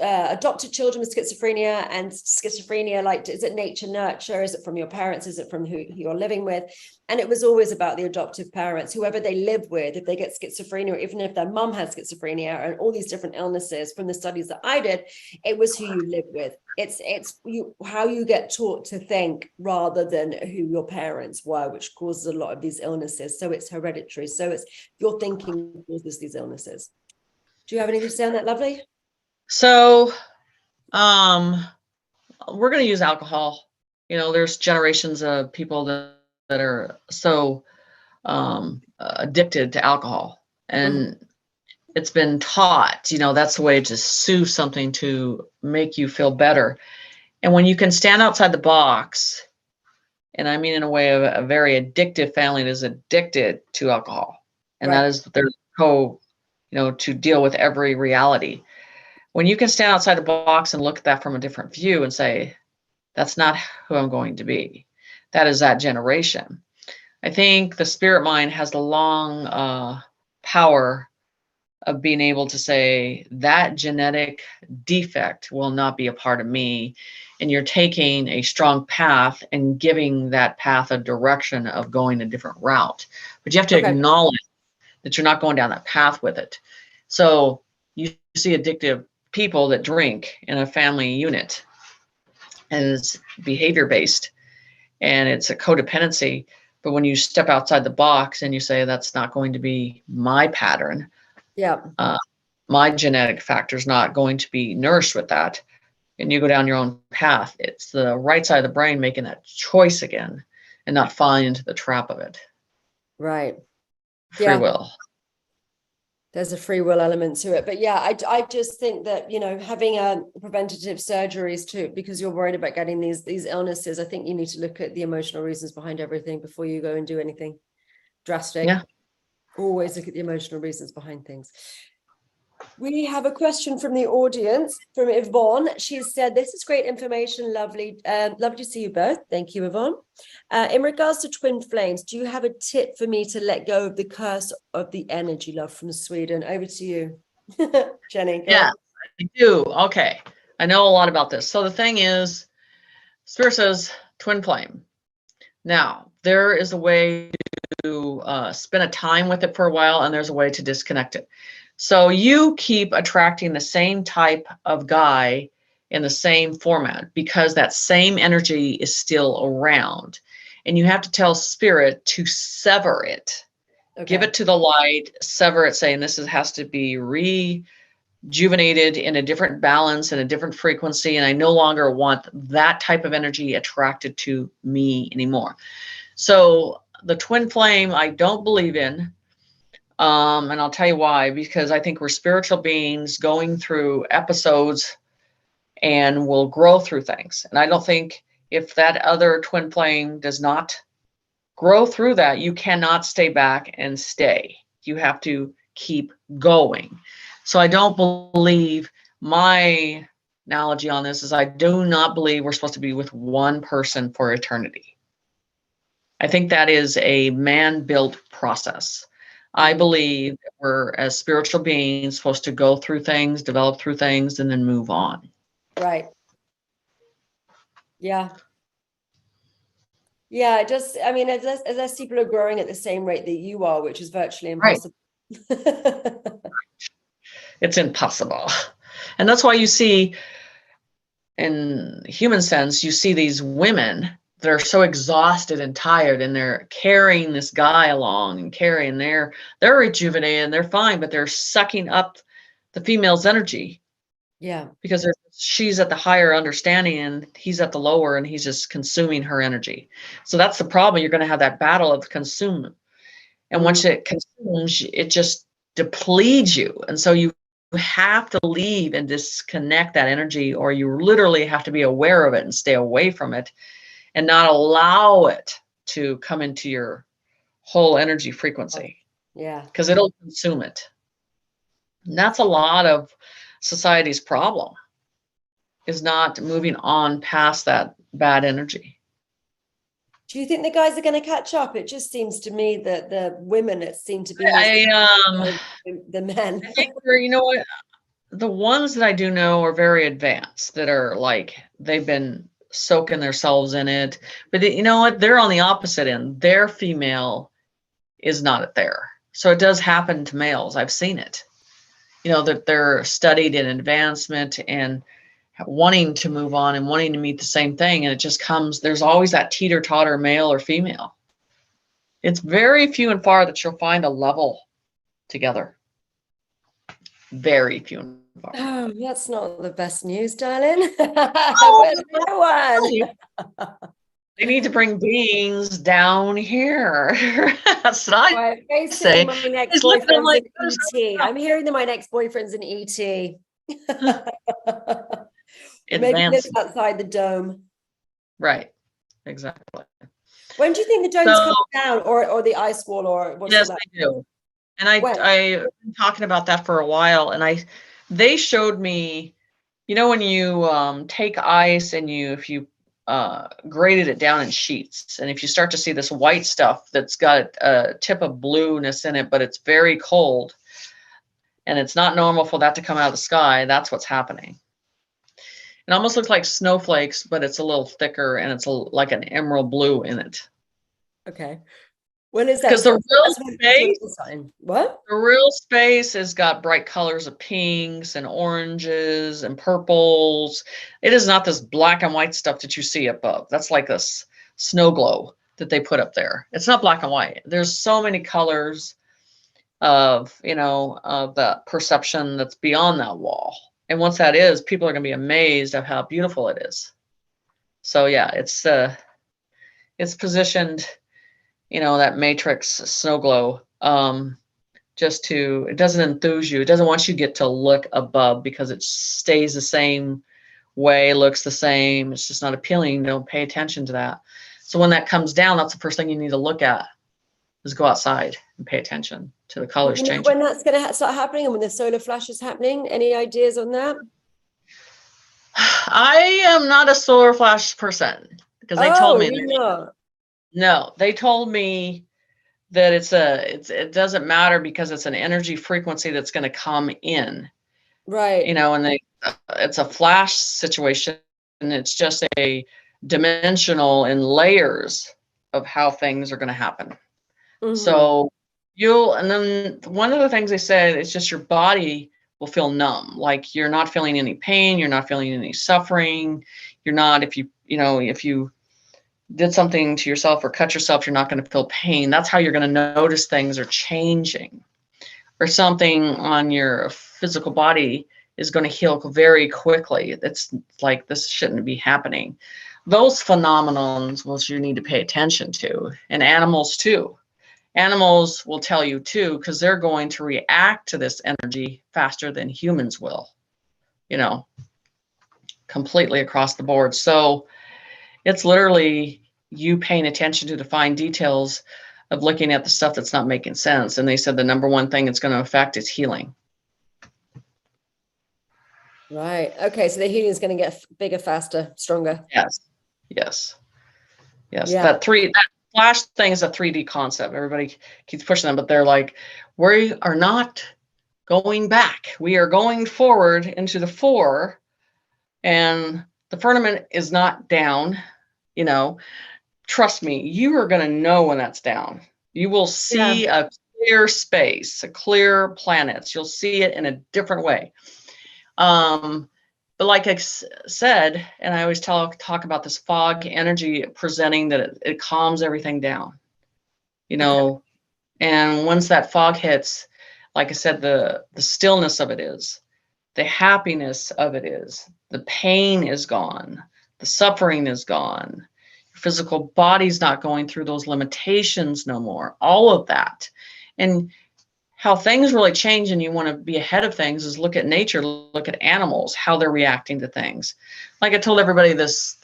adopted children with schizophrenia, and schizophrenia, like, is it nature nurture? Is it from your parents? Is it from who you're living with? And it was always about the adoptive parents, whoever they live with. If they get schizophrenia, or even if their mum has schizophrenia and all these different illnesses, from the studies that I did, it was who you live with. It's how you get taught to think rather than who your parents were, which causes a lot of these illnesses. So it's hereditary. So it's your thinking causes these illnesses. Do you have anything to say on that, Lovely? So we're going to use alcohol. There's generations of people that are so addicted to alcohol, and it's been taught, that's the way to soothe something, to make you feel better. And when you can stand outside the box, and I mean in a way of a very addictive family that is addicted to alcohol, and that is their to deal with every reality. When you can stand outside the box and look at that from a different view and say, that's not who I'm going to be. That is that generation. I think the spirit mind has the long power of being able to say that genetic defect will not be a part of me. And you're taking a strong path and giving that path a direction of going a different route. But you have to acknowledge that you're not going down that path with it. So you see addictive people that drink in a family unit, and it's behavior based and it's a codependency. But when you step outside the box and you say, that's not going to be my pattern, my genetic factor is not going to be nourished with that, and you go down your own path, it's the right side of the brain making that choice again and not falling into the trap of it. Free will. There's a free will element to it. But I just think that, having preventative surgeries too, because you're worried about getting these illnesses, I think you need to look at the emotional reasons behind everything before you go and do anything drastic. Always look at the emotional reasons behind things. We have a question from the audience, from Yvonne. She said, this is great information, lovely. Lovely to see you both. Thank you, Yvonne. In regards to twin flames, do you have a tip for me to let go of the curse of the energy? Love from Sweden. Over to you, Jenny. Yeah, I do. Okay. I know a lot about this. So the thing is, Spirit says twin flame. Now, there is a way to spend a time with it for a while, and there's a way to disconnect it. So you keep attracting the same type of guy in the same format because that same energy is still around. And you have to tell Spirit to sever it. Give it to the light, sever it, saying this has to be rejuvenated in a different balance and a different frequency, and I no longer want that type of energy attracted to me anymore. So the twin flame, I don't believe in. And I'll tell you why, because I think we're spiritual beings going through episodes and will grow through things. And I don't think if that other twin flame does not grow through that, you cannot stay back and stay. You have to keep going. So I don't believe, my analogy on this is, I do not believe we're supposed to be with one person for eternity. I think that is a man-built process. I believe that we're, as spiritual beings, supposed to go through things, develop through things, and then move on. Right. Yeah. Yeah, just, I mean, as people are growing at the same rate that you are, which is virtually impossible. Right. It's impossible. And that's why you see, in human sense, you see these women that are so exhausted and tired, and they're carrying this guy along and carrying, they're rejuvenated and they're fine, but they're sucking up the female's energy. Yeah. Because she's at the higher understanding and he's at the lower, and he's just consuming her energy. So that's the problem. You're going to have that battle of consume. And once it consumes, it just depletes you. And so you have to leave and disconnect that energy, or you literally have to be aware of it and stay away from it and not allow it to come into your whole energy frequency. Yeah. Because it'll consume it. And that's a lot of society's problem, is not moving on past that bad energy. Do you think the guys are going to catch up? It just seems to me that the women seem to be the men. I think you know what? The ones that I do know are very advanced, that are like, they've been soaking themselves in it. But you know what? They're on the opposite end. Their female is not there. So it does happen to males. I've seen it. You know, that they're studied in advancement and wanting to move on and wanting to meet the same thing. And it just comes, there's always that teeter-totter, male or female. It's very few and far that you'll find a level together. Very few and far. Oh, that's not the best news, darling. Where's my one? They need to bring beings down here. That's what I say. My next boyfriend's in ET. I'm hearing that my next boyfriend's in ET. Maybe lives outside the dome. Right. Exactly. When do you think the dome's coming down, or the ice wall, or what's yes, they do. And I've been talking about that for a while, and they showed me, you know, when you take ice and if you graded it down in sheets, and if you start to see this white stuff that's got a tip of blueness in it, but it's very cold, and it's not normal for that to come out of the sky, that's what's happening. It almost looks like snowflakes, but it's a little thicker, and it's like an emerald blue in it. Okay. When is that? Because the real space, what? The real space has got bright colors of pinks and oranges and purples. It is not this black and white stuff that you see above. That's like this snow glow that they put up there. It's not black and white. There's so many colors of, you know, of the perception that's beyond that wall. And once that is, people are going to be amazed at how beautiful it is. So yeah, it's positioned, you know, that matrix snow glow, it doesn't enthuse you. It doesn't want you to get to look above, because it stays the same way, looks the same. It's just not appealing. Don't pay attention to that. So when that comes down, that's the first thing you need to look at, is go outside and pay attention to the colors changing. When that's going to start happening, and when the solar flash is happening, any ideas on that? I am not a solar flash person, because they told me. No, they told me that it doesn't matter, because it's an energy frequency that's going to come in. Right. You know, and it's a flash situation, and it's just a dimensional in layers of how things are going to happen. Mm-hmm. So and then one of the things they said is just your body will feel numb, like you're not feeling any pain, you're not feeling any suffering, you're not, if you did something to yourself or cut yourself, you're not going to feel pain. That's how you're going to notice things are changing. or something on your physical body is going to heal very quickly. It's like this shouldn't be happening. Those phenomenons which you need to pay attention to, and animals too. Animals will tell you too, because they're going to react to this energy faster than humans will, completely across the board. So it's literally you paying attention to the fine details of looking at the stuff that's not making sense. And they said the number one thing it's going to affect is healing. Right. Okay. So the healing is going to get bigger, faster, stronger. Yes. Yes. Yes. Yeah. That flash thing is a 3D concept. Everybody keeps pushing them, but they're like, we are not going back. We are going forward into the 4, and the firmament is not down. Trust me, you are going to know when that's down. You will see a clear space, a clear planets. You'll see it in a different way. But like I said, and I always talk about this fog energy presenting that it calms everything down, Okay. and once that fog hits, like I said, the stillness of it is, the happiness of it is, the pain is gone, the suffering is gone, your physical body's not going through those limitations no more, all of that. And how things really change, and you want to be ahead of things, is look at nature, look at animals, how they're reacting to things. Like I told everybody this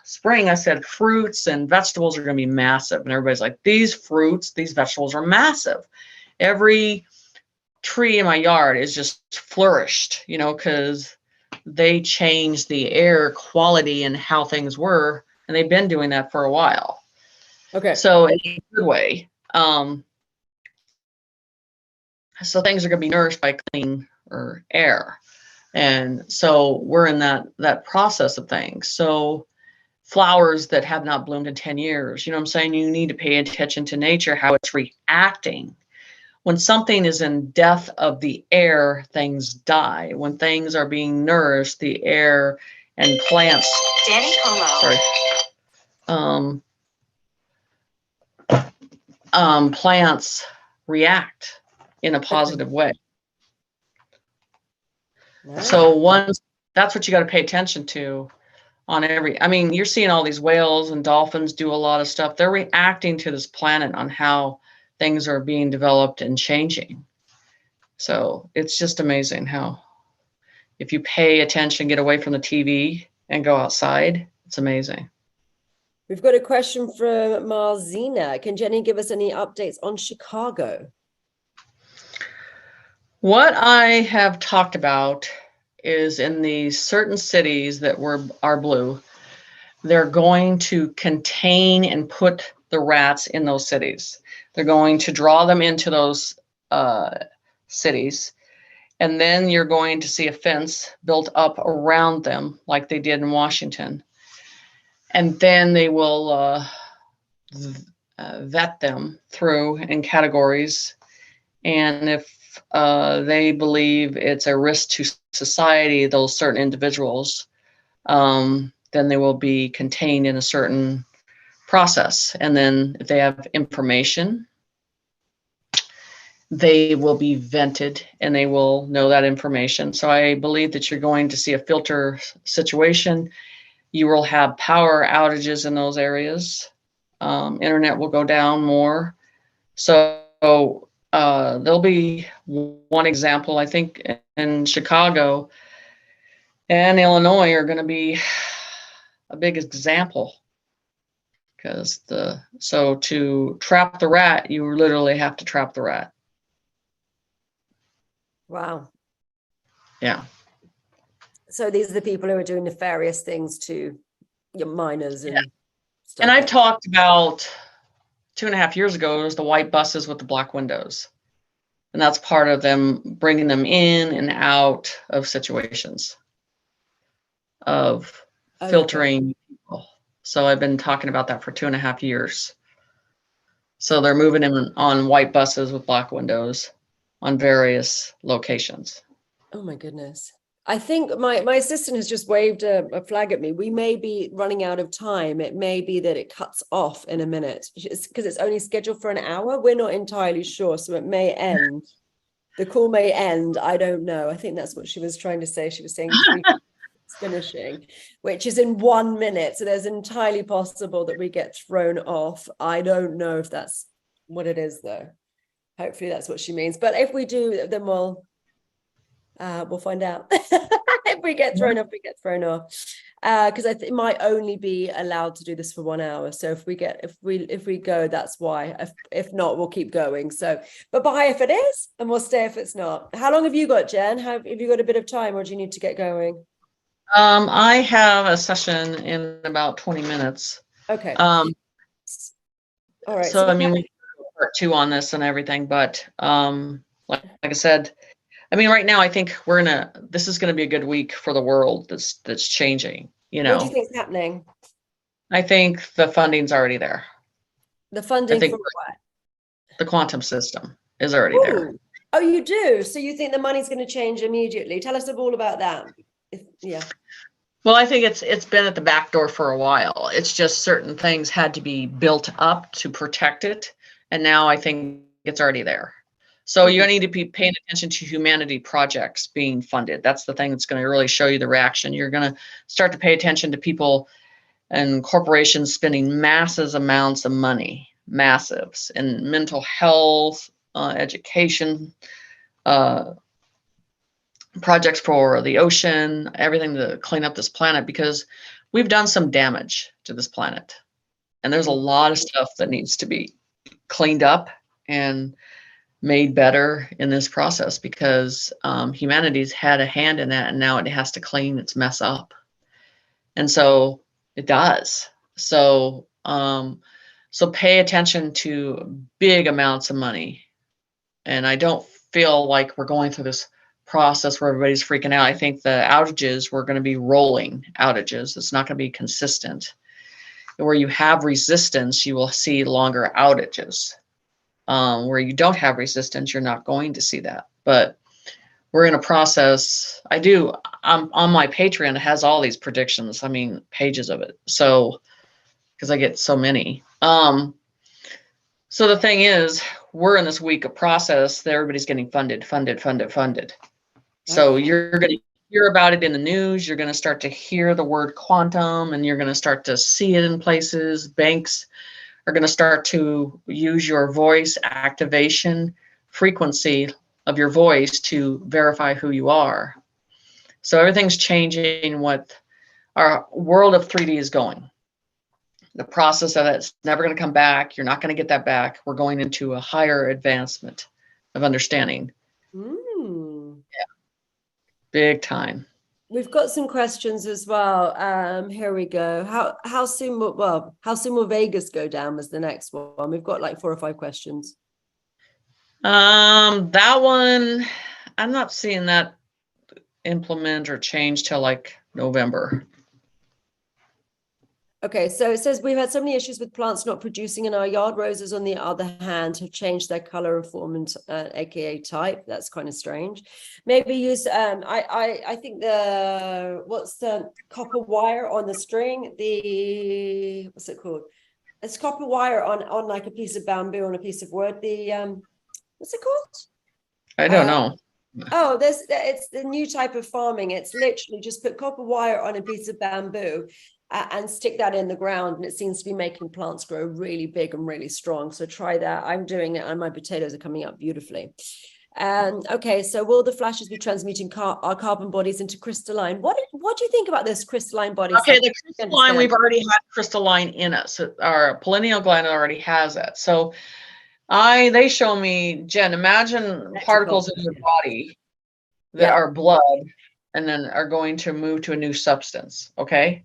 spring, I said fruits and vegetables are going to be massive, and everybody's like, these fruits, these vegetables are massive. Every tree in my yard is just flourished, because they changed the air quality and how things were, and they've been doing that for a while. Okay. So in a good way. So things are going to be nourished by clean or air. And so we're in that process of things. So flowers that have not bloomed in 10 years, you know what I'm saying? You need to pay attention to nature, how it's reacting. When something is in death of the air, things die. When things are being nourished, the air and plants. Danny Polo. Sorry. Plants react in a positive way. Wow. So that's what you got to pay attention to on you're seeing all these whales and dolphins do a lot of stuff. They're reacting to this planet on how things are being developed and changing. So it's just amazing how, if you pay attention, get away from the TV and go outside, it's amazing. We've got a question from Marzina. Can Jenny give us any updates on Chicago? What I have talked about is in these certain cities that are blue, they're going to contain and put the rats in those cities. They're going to draw them into those cities. And then you're going to see a fence built up around them like they did in Washington. And then they will vet them through in categories. And if they believe it's a risk to society, those certain individuals, then they will be contained in a certain process. And then if they have information, they will be vented and they will know that information. So I believe that you're going to see a filter situation. You will have power outages in those areas. Internet will go down more. So there'll be one example, I think, in Chicago and Illinois are going to be a big example, because to trap the rat, you literally have to trap the rat. Wow. Yeah. So these are the people who are doing nefarious things to your miners and stuff. And I've talked about 2.5 years ago, it was the white buses with the black windows. And that's part of them bringing them in and out of situations of filtering people. So I've been talking about that for 2.5 years. So they're moving in on white buses with black windows on various locations. Oh my goodness. I think my assistant has just waved a flag at me. We may be running out of time. It may be that it cuts off in a minute because it's only scheduled for an hour. We're not entirely sure, so it may end. The call may end. I don't know. I think that's what she was trying to say. She was saying 3 it's finishing, which is in 1 minute. So there's entirely possible that we get thrown off. I don't know if that's what it is, though. Hopefully that's what she means. But if we do, then we'll find out. If we get thrown off, we get thrown off. Because I think it might only be allowed to do this for 1 hour. So if we go, that's why. If not, we'll keep going. So, but bye if it is, and we'll stay if it's not. How long have you got, Jen? Have you got a bit of time, or do you need to get going? I have a session in about 20 minutes. Okay. All right. So I mean, we can do part 2 on this and everything, but like I said, I mean, right now I think this is gonna be a good week for the world that's changing, you know. What do you think is happening? I think the funding's already there. The funding for what? The quantum system is already there. Oh, you do? So you think the money's going to change immediately? Tell us all about that. Yeah. Well, I think it's been at the back door for a while. It's just certain things had to be built up to protect it. And now I think it's already there. So you need to be paying attention to humanity projects being funded. That's the thing that's going to really show you the reaction. You're going to start to pay attention to people and corporations spending massive amounts of money, massives, in mental health, education, projects for the ocean, everything to clean up this planet, because we've done some damage to this planet. And there's a lot of stuff that needs to be cleaned up and made better in this process, because humanity's had a hand in that, and now it has to clean its mess up. And so it does. So so pay attention to big amounts of money. And I don't feel like we're going through this process where everybody's freaking out. I think the outages were going to be rolling outages. It's not going to be consistent. Where you have resistance, you will see longer outages. Where you don't have resistance, you're not going to see that. But we're in a process. On my Patreon, it has all these predictions. I mean, pages of it. So, because I get so many. So the thing is, we're in this week of process that everybody's getting funded. So you're going to hear about it in the news. You're going to start to hear the word quantum, and you're going to start to see it in places. Banks are going to start to use your voice activation frequency of your voice to verify who you are. So everything's changing. What our world of 3D is going. The process of it's never going to come back. You're not going to get that back. We're going into a higher advancement of understanding. Yeah. Big time. We've got some questions as well. Here we go. How soon will Vegas go down was the next one. We've got like 4 or 5 questions. That one, I'm not seeing that implement or change till like November. Okay, so it says we've had so many issues with plants not producing in our yard. Roses, on the other hand, have changed their color and form, and aka type. That's kind of strange. Maybe use I think what's the copper wire on the string? What's it called? It's copper wire on like a piece of bamboo on a piece of wood. What's it called? I don't know. Oh, it's the new type of farming. It's literally just put copper wire on a piece of bamboo and stick that in the ground, and it seems to be making plants grow really big and really strong. So try that. I'm doing it, and my potatoes are coming up beautifully. Okay, so will the flashes be transmuting our carbon bodies into crystalline? What do you think about this crystalline body? Okay, the crystalline, we've already had crystalline in us. Our pineal gland already has that. So they show me, Jen, imagine particles in your body that are blood and then are going to move to a new substance. Okay.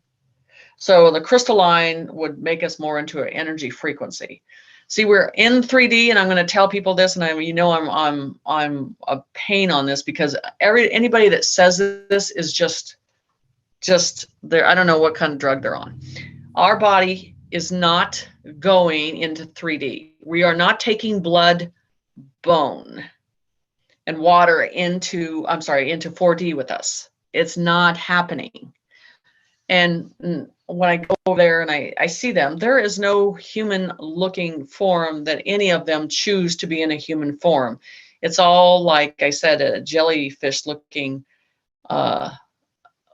So the crystalline would make us more into an energy frequency. See, we're in 3D, and I'm going to tell people this, and I'm a pain on this, because anybody that says this is just there. I don't know what kind of drug they're on. Our body is not going into 3D. We are not taking blood, bone, and water into 4D with us. It's not happening. And when I go over there and I see them, there is no human looking form that any of them choose to be in a human form. It's all, like I said, a jellyfish looking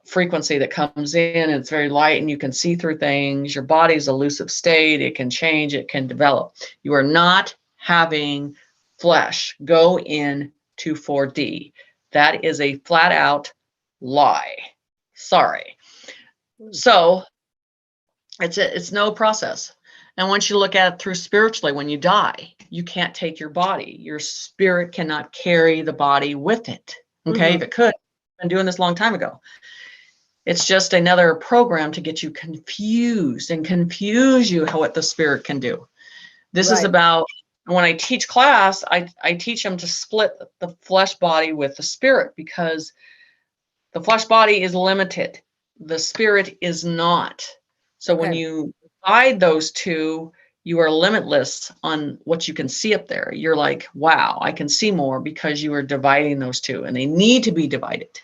frequency that comes in. It's very light and you can see through things. Your body's elusive state. It can change. It can develop. You are not having flesh go in to 4D. That is a flat out lie. Sorry. So it's no process. And once you look at it through spiritually, when you die, you can't take your body. Your spirit cannot carry the body with it. Okay. If it could, I've been doing this a long time ago. It's just another program to get you confused and confuse you what the spirit can do. This is about, when I teach class, I teach them to split the flesh body with the spirit, because the flesh body is limited. The spirit is not. So when you divide those two, you are limitless on what you can see up there. You're like, wow, I can see more, because you are dividing those two, and they need to be divided.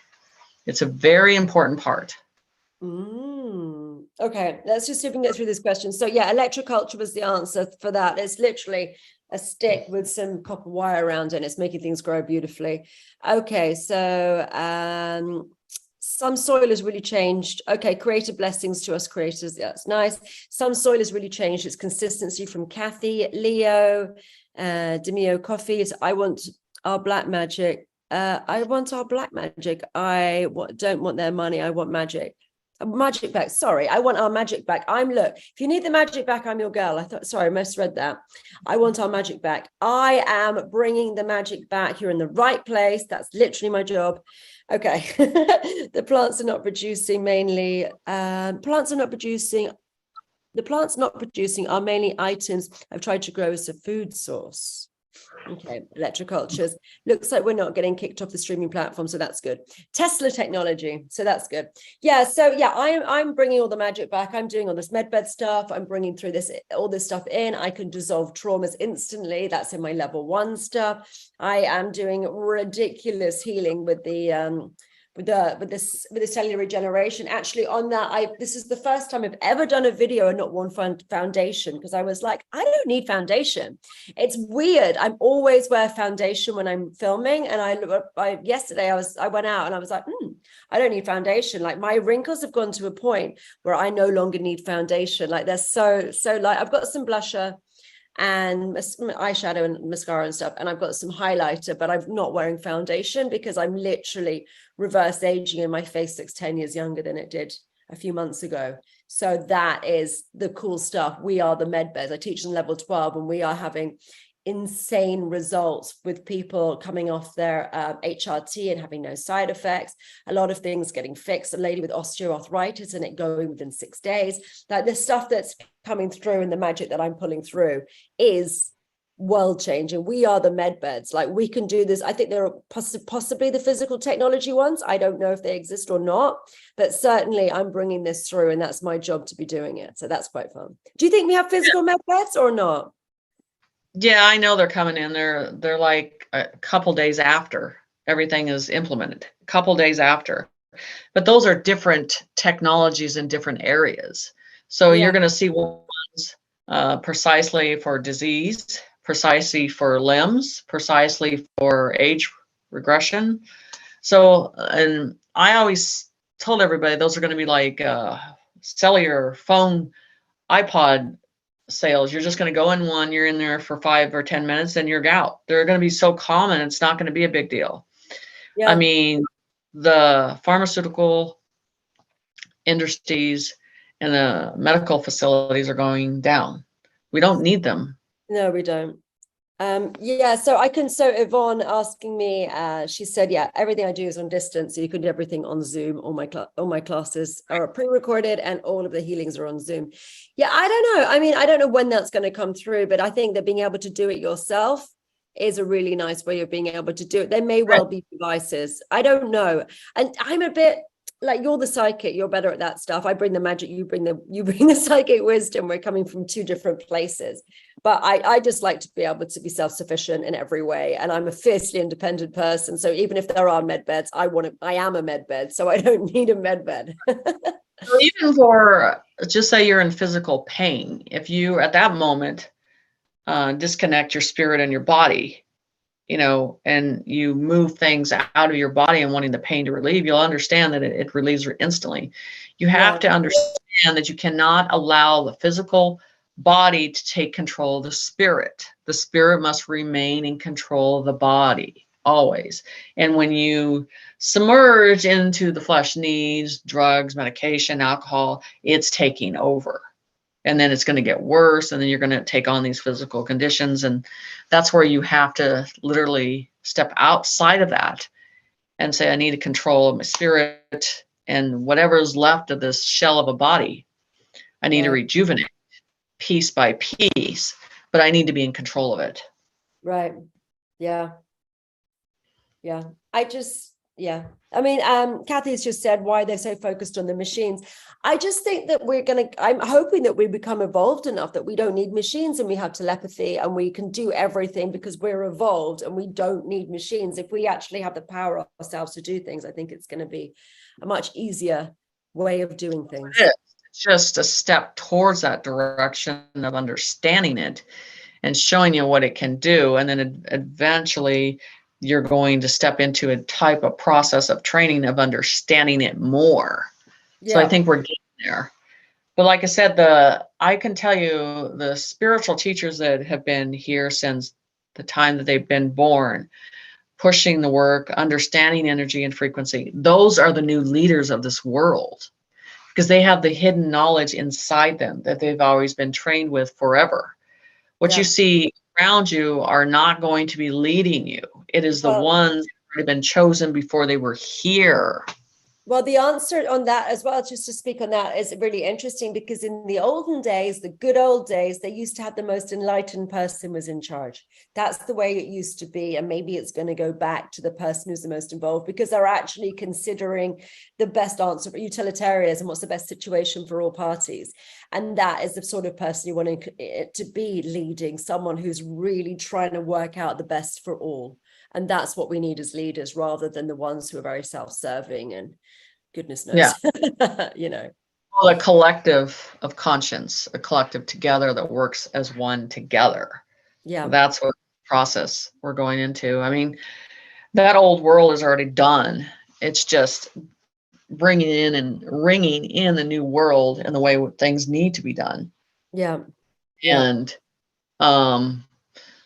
It's a very important part. Okay, let's just see if we can get through this question. So yeah, electroculture was the answer for that. It's literally a stick with some copper wire around it, and it's making things grow beautifully. Okay, so some soil has really changed. Okay, creative blessings to us creators. That's nice. Some soil has really changed its consistency from Kathy, Leo, Demio Coffees. I want our black magic. I want our black magic. I don't want their money. I want magic. Magic back. Sorry, I want our magic back. Look, if you need the magic back, I'm your girl. Sorry, I misread that. I want our magic back. I am bringing the magic back. You're in the right place. That's literally my job. Okay. The plants are not producing mainly. The plants not producing are mainly items I've tried to grow as a food source. Okay, electrocultures. Looks like we're not getting kicked off the streaming platform, so that's good. Tesla technology, so that's good. Yeah, so yeah, I'm bringing all the magic back. I'm doing all this medbed stuff. I'm bringing through all this stuff in. I can dissolve traumas instantly. That's in my level 1 stuff. I am doing ridiculous healing with the cellular regeneration. Actually, on that, this is the first time I've ever done a video and not worn foundation, because I was like, I don't need foundation. It's weird. I'm always wear foundation when I'm filming, and yesterday I went out and I was like, I don't need foundation. Like, my wrinkles have gone to a point where I no longer need foundation. Like, they're so light. I've got some blusher and eyeshadow and mascara and stuff, and I've got some highlighter, but I'm not wearing foundation because I'm literally reverse aging, and my face looks 10 years younger than it did a few months ago. So that is the cool stuff. We are the medbeds. I teach in level 12, and we are having insane results with people coming off their HRT and having no side effects. A lot of things getting fixed. A lady with osteoarthritis and it going within 6 days. Like, the stuff that's coming through and the magic that I'm pulling through is world changing. We are the medbeds. Like, we can do this. I think there are possibly the physical technology ones. I don't know if they exist or not, but certainly I'm bringing this through, and that's my job to be doing it. So that's quite fun. Do you think we have physical medbeds or not? Yeah, I know they're coming in. They're like a couple days after everything is implemented, a couple days after. But those are different technologies in different areas. So you're going to see ones precisely for disease, precisely for limbs, precisely for age regression. So, and I always told everybody those are going to be like cellular phone, iPod sales. You're just going to go in one, you're in there for 5 or 10 minutes, then you're out. They're going to be so common, it's not going to be a big deal. Yeah. I mean, the pharmaceutical industries and the medical facilities are going down. We don't need them. No, we don't. So Yvonne asking me, she said, yeah, everything I do is on distance. So you can do everything on Zoom. All my classes are pre-recorded and all of the healings are on Zoom. Yeah, I don't know. I mean, I don't know when that's going to come through, but I think that being able to do it yourself is a really nice way of being able to do it. There may well be devices. I don't know. And I'm a bit like, you're the psychic, you're better at that stuff. I bring the magic, you bring the psychic wisdom. We're coming from 2 different places. But I just like to be able to be self-sufficient in every way. And I'm a fiercely independent person. So even if there are med beds, I am a med bed. So I don't need a med bed. Even for, just say you're in physical pain, if you at that moment disconnect your spirit and your body, and you move things out of your body and wanting the pain to relieve, you'll understand that it relieves instantly. You have to understand that you cannot allow the physical body to take control of the spirit. The spirit must remain in control of the body always. And when you submerge into the flesh needs, drugs, medication, alcohol, it's taking over. And then it's going to get worse. And then you're going to take on these physical conditions. And that's where you have to literally step outside of that and say, I need to control my spirit and whatever is left of this shell of a body. I need to rejuvenate piece by piece, but I need to be in control of it. Right. Yeah. Yeah. I mean, Kathy's just said why they're so focused on the machines. I just think that I'm hoping that we become evolved enough that we don't need machines and we have telepathy and we can do everything because we're evolved and we don't need machines. If we actually have the power ourselves to do things, I think it's going to be a much easier way of doing things. It's just a step towards that direction of understanding it and showing you what it can do. And then eventually you're going to step into a type of process of training of understanding it more. Yeah. So I think we're getting there. But like I said, I can tell you the spiritual teachers that have been here since the time that they've been born, pushing the work, understanding energy and frequency, those are the new leaders of this world because they have the hidden knowledge inside them that they've always been trained with forever. What you see around you are not going to be leading you. It is the ones that have been chosen before they were here. Well, the answer on that as well, just to speak on that, is really interesting because in the olden days, the good old days, they used to have the most enlightened person was in charge. That's the way it used to be. And maybe it's going to go back to the person who's the most involved because they're actually considering the best answer for utilitarianism, what's the best situation for all parties. And that is the sort of person you want it to be leading, someone who's really trying to work out the best for all. And that's what we need as leaders rather than the ones who are very self-serving and goodness knows, Well, a collective of conscience, a collective together that works as one together. Yeah. That's what process we're going into. I mean, that old world is already done. It's just bringing in and ringing in the new world and the way things need to be done. Yeah. And,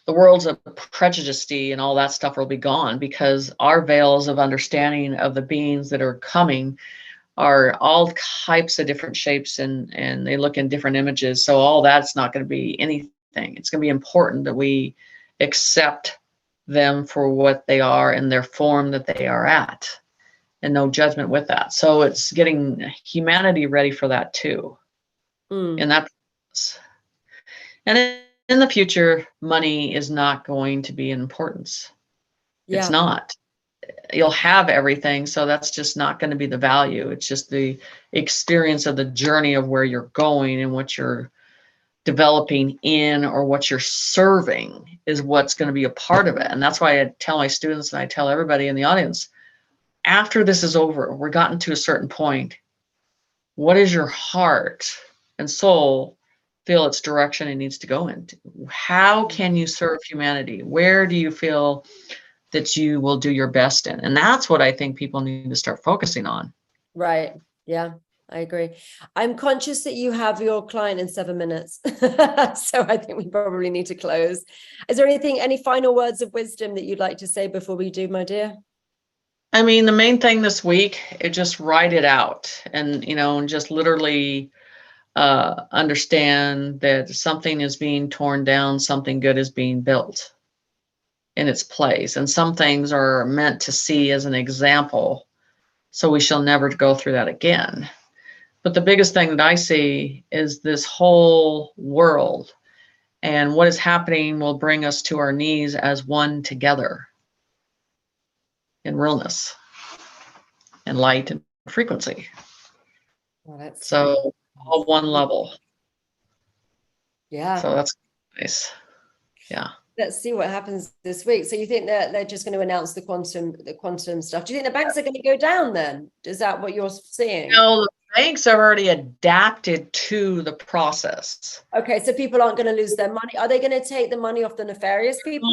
the worlds of prejudice and all that stuff will be gone because our veils of understanding of the beings that are coming are all types of different shapes and they look in different images. So all that's not going to be anything. It's going to be important that we accept them for what they are in their form that they are at and no judgment with that. So it's getting humanity ready for that too. And that's, and in the future, money is not going to be in importance. Yeah. It's not. You'll have everything, so that's just not going to be the value. It's just the experience of the journey of where you're going and what you're developing in or what you're serving is what's going to be a part of it. And that's why I tell my students and I tell everybody in the audience, after this is over, we're gotten to a certain point, what is your heart and soul feel its direction it needs to go into? How can you serve humanity? Where do you feel that you will do your best in? And that's what I think people need to start focusing on. Right. Yeah, I agree. I'm conscious that you have your client in 7 minutes. So I think we probably need to close. Is there any final words of wisdom that you'd like to say before we do, my dear? I mean, the main thing this week is just write it out and, just literally understand that something is being torn down, something good is being built in its place. And some things are meant to see as an example, so we shall never go through that again. But the biggest thing that I see is this whole world and what is happening will bring us to our knees as one together in realness and light and frequency. Well, so all one level. Yeah. So that's nice. Yeah. Let's see what happens this week. So you think that they're just going to announce the quantum stuff? Do you think the banks are going to go down then? Is that what you're seeing? No, the banks have already adapted to the process. Okay, so people aren't going to lose their money. Are they going to take the money off the nefarious people?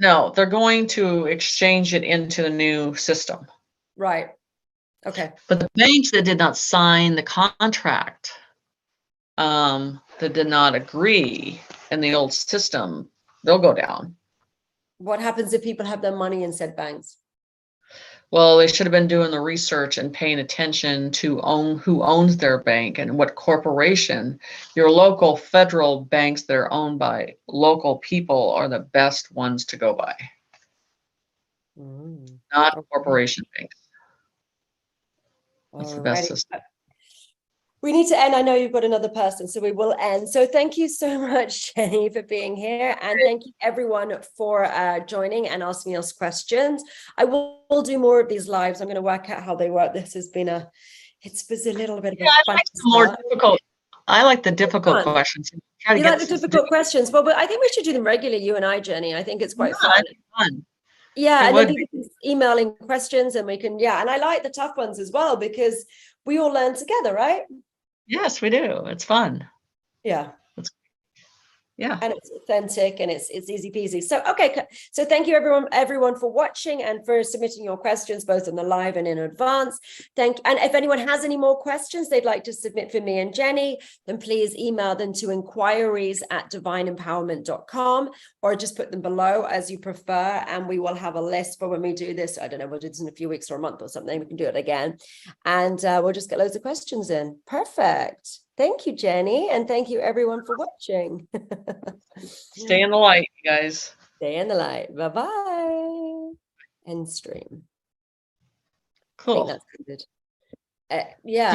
No, they're going to exchange it into the new system. Right. Okay. But the banks that did not sign the contract, that did not agree in the old system, they'll go down. What happens if people have their money in said banks? Well, they should have been doing the research and paying attention to who owns their bank and what corporation. Your local federal banks that are owned by local people are the best ones to go by, not Okay. corporation banks. That's the best Alrighty. system. We need to end. I know you've got another person, so we will end. So thank you so much, Jenny, for being here. And thank you everyone for joining and asking us questions. I will do more of these lives. I'm going to work out how they work. This has been it's a little bit of a fun More difficult. I like the difficult fun. questions. You like the difficult questions? Well, but I think we should do them regularly, you and I, Jenny. I think it's quite fun. Yeah, and then people can email in questions and we can, and I like the tough ones as well because we all learn together, right? Yes, we do. It's fun. Yeah. Yeah. And it's authentic and it's easy peasy. So, okay. So thank you everyone for watching and for submitting your questions, both on the live and in advance. And if anyone has any more questions they'd like to submit for me and Jenny, then please email them to inquiries@divineempowerment.com or just put them below as you prefer. And we will have a list for when we do this. I don't know, we'll do this in a few weeks or a month or something. We can do it again. And we'll just get loads of questions in. Perfect. Thank you, Jenny. And thank you everyone for watching. Stay in the light, you guys. Stay in the light. Bye-bye. End stream. Cool. I think that's good. Yeah.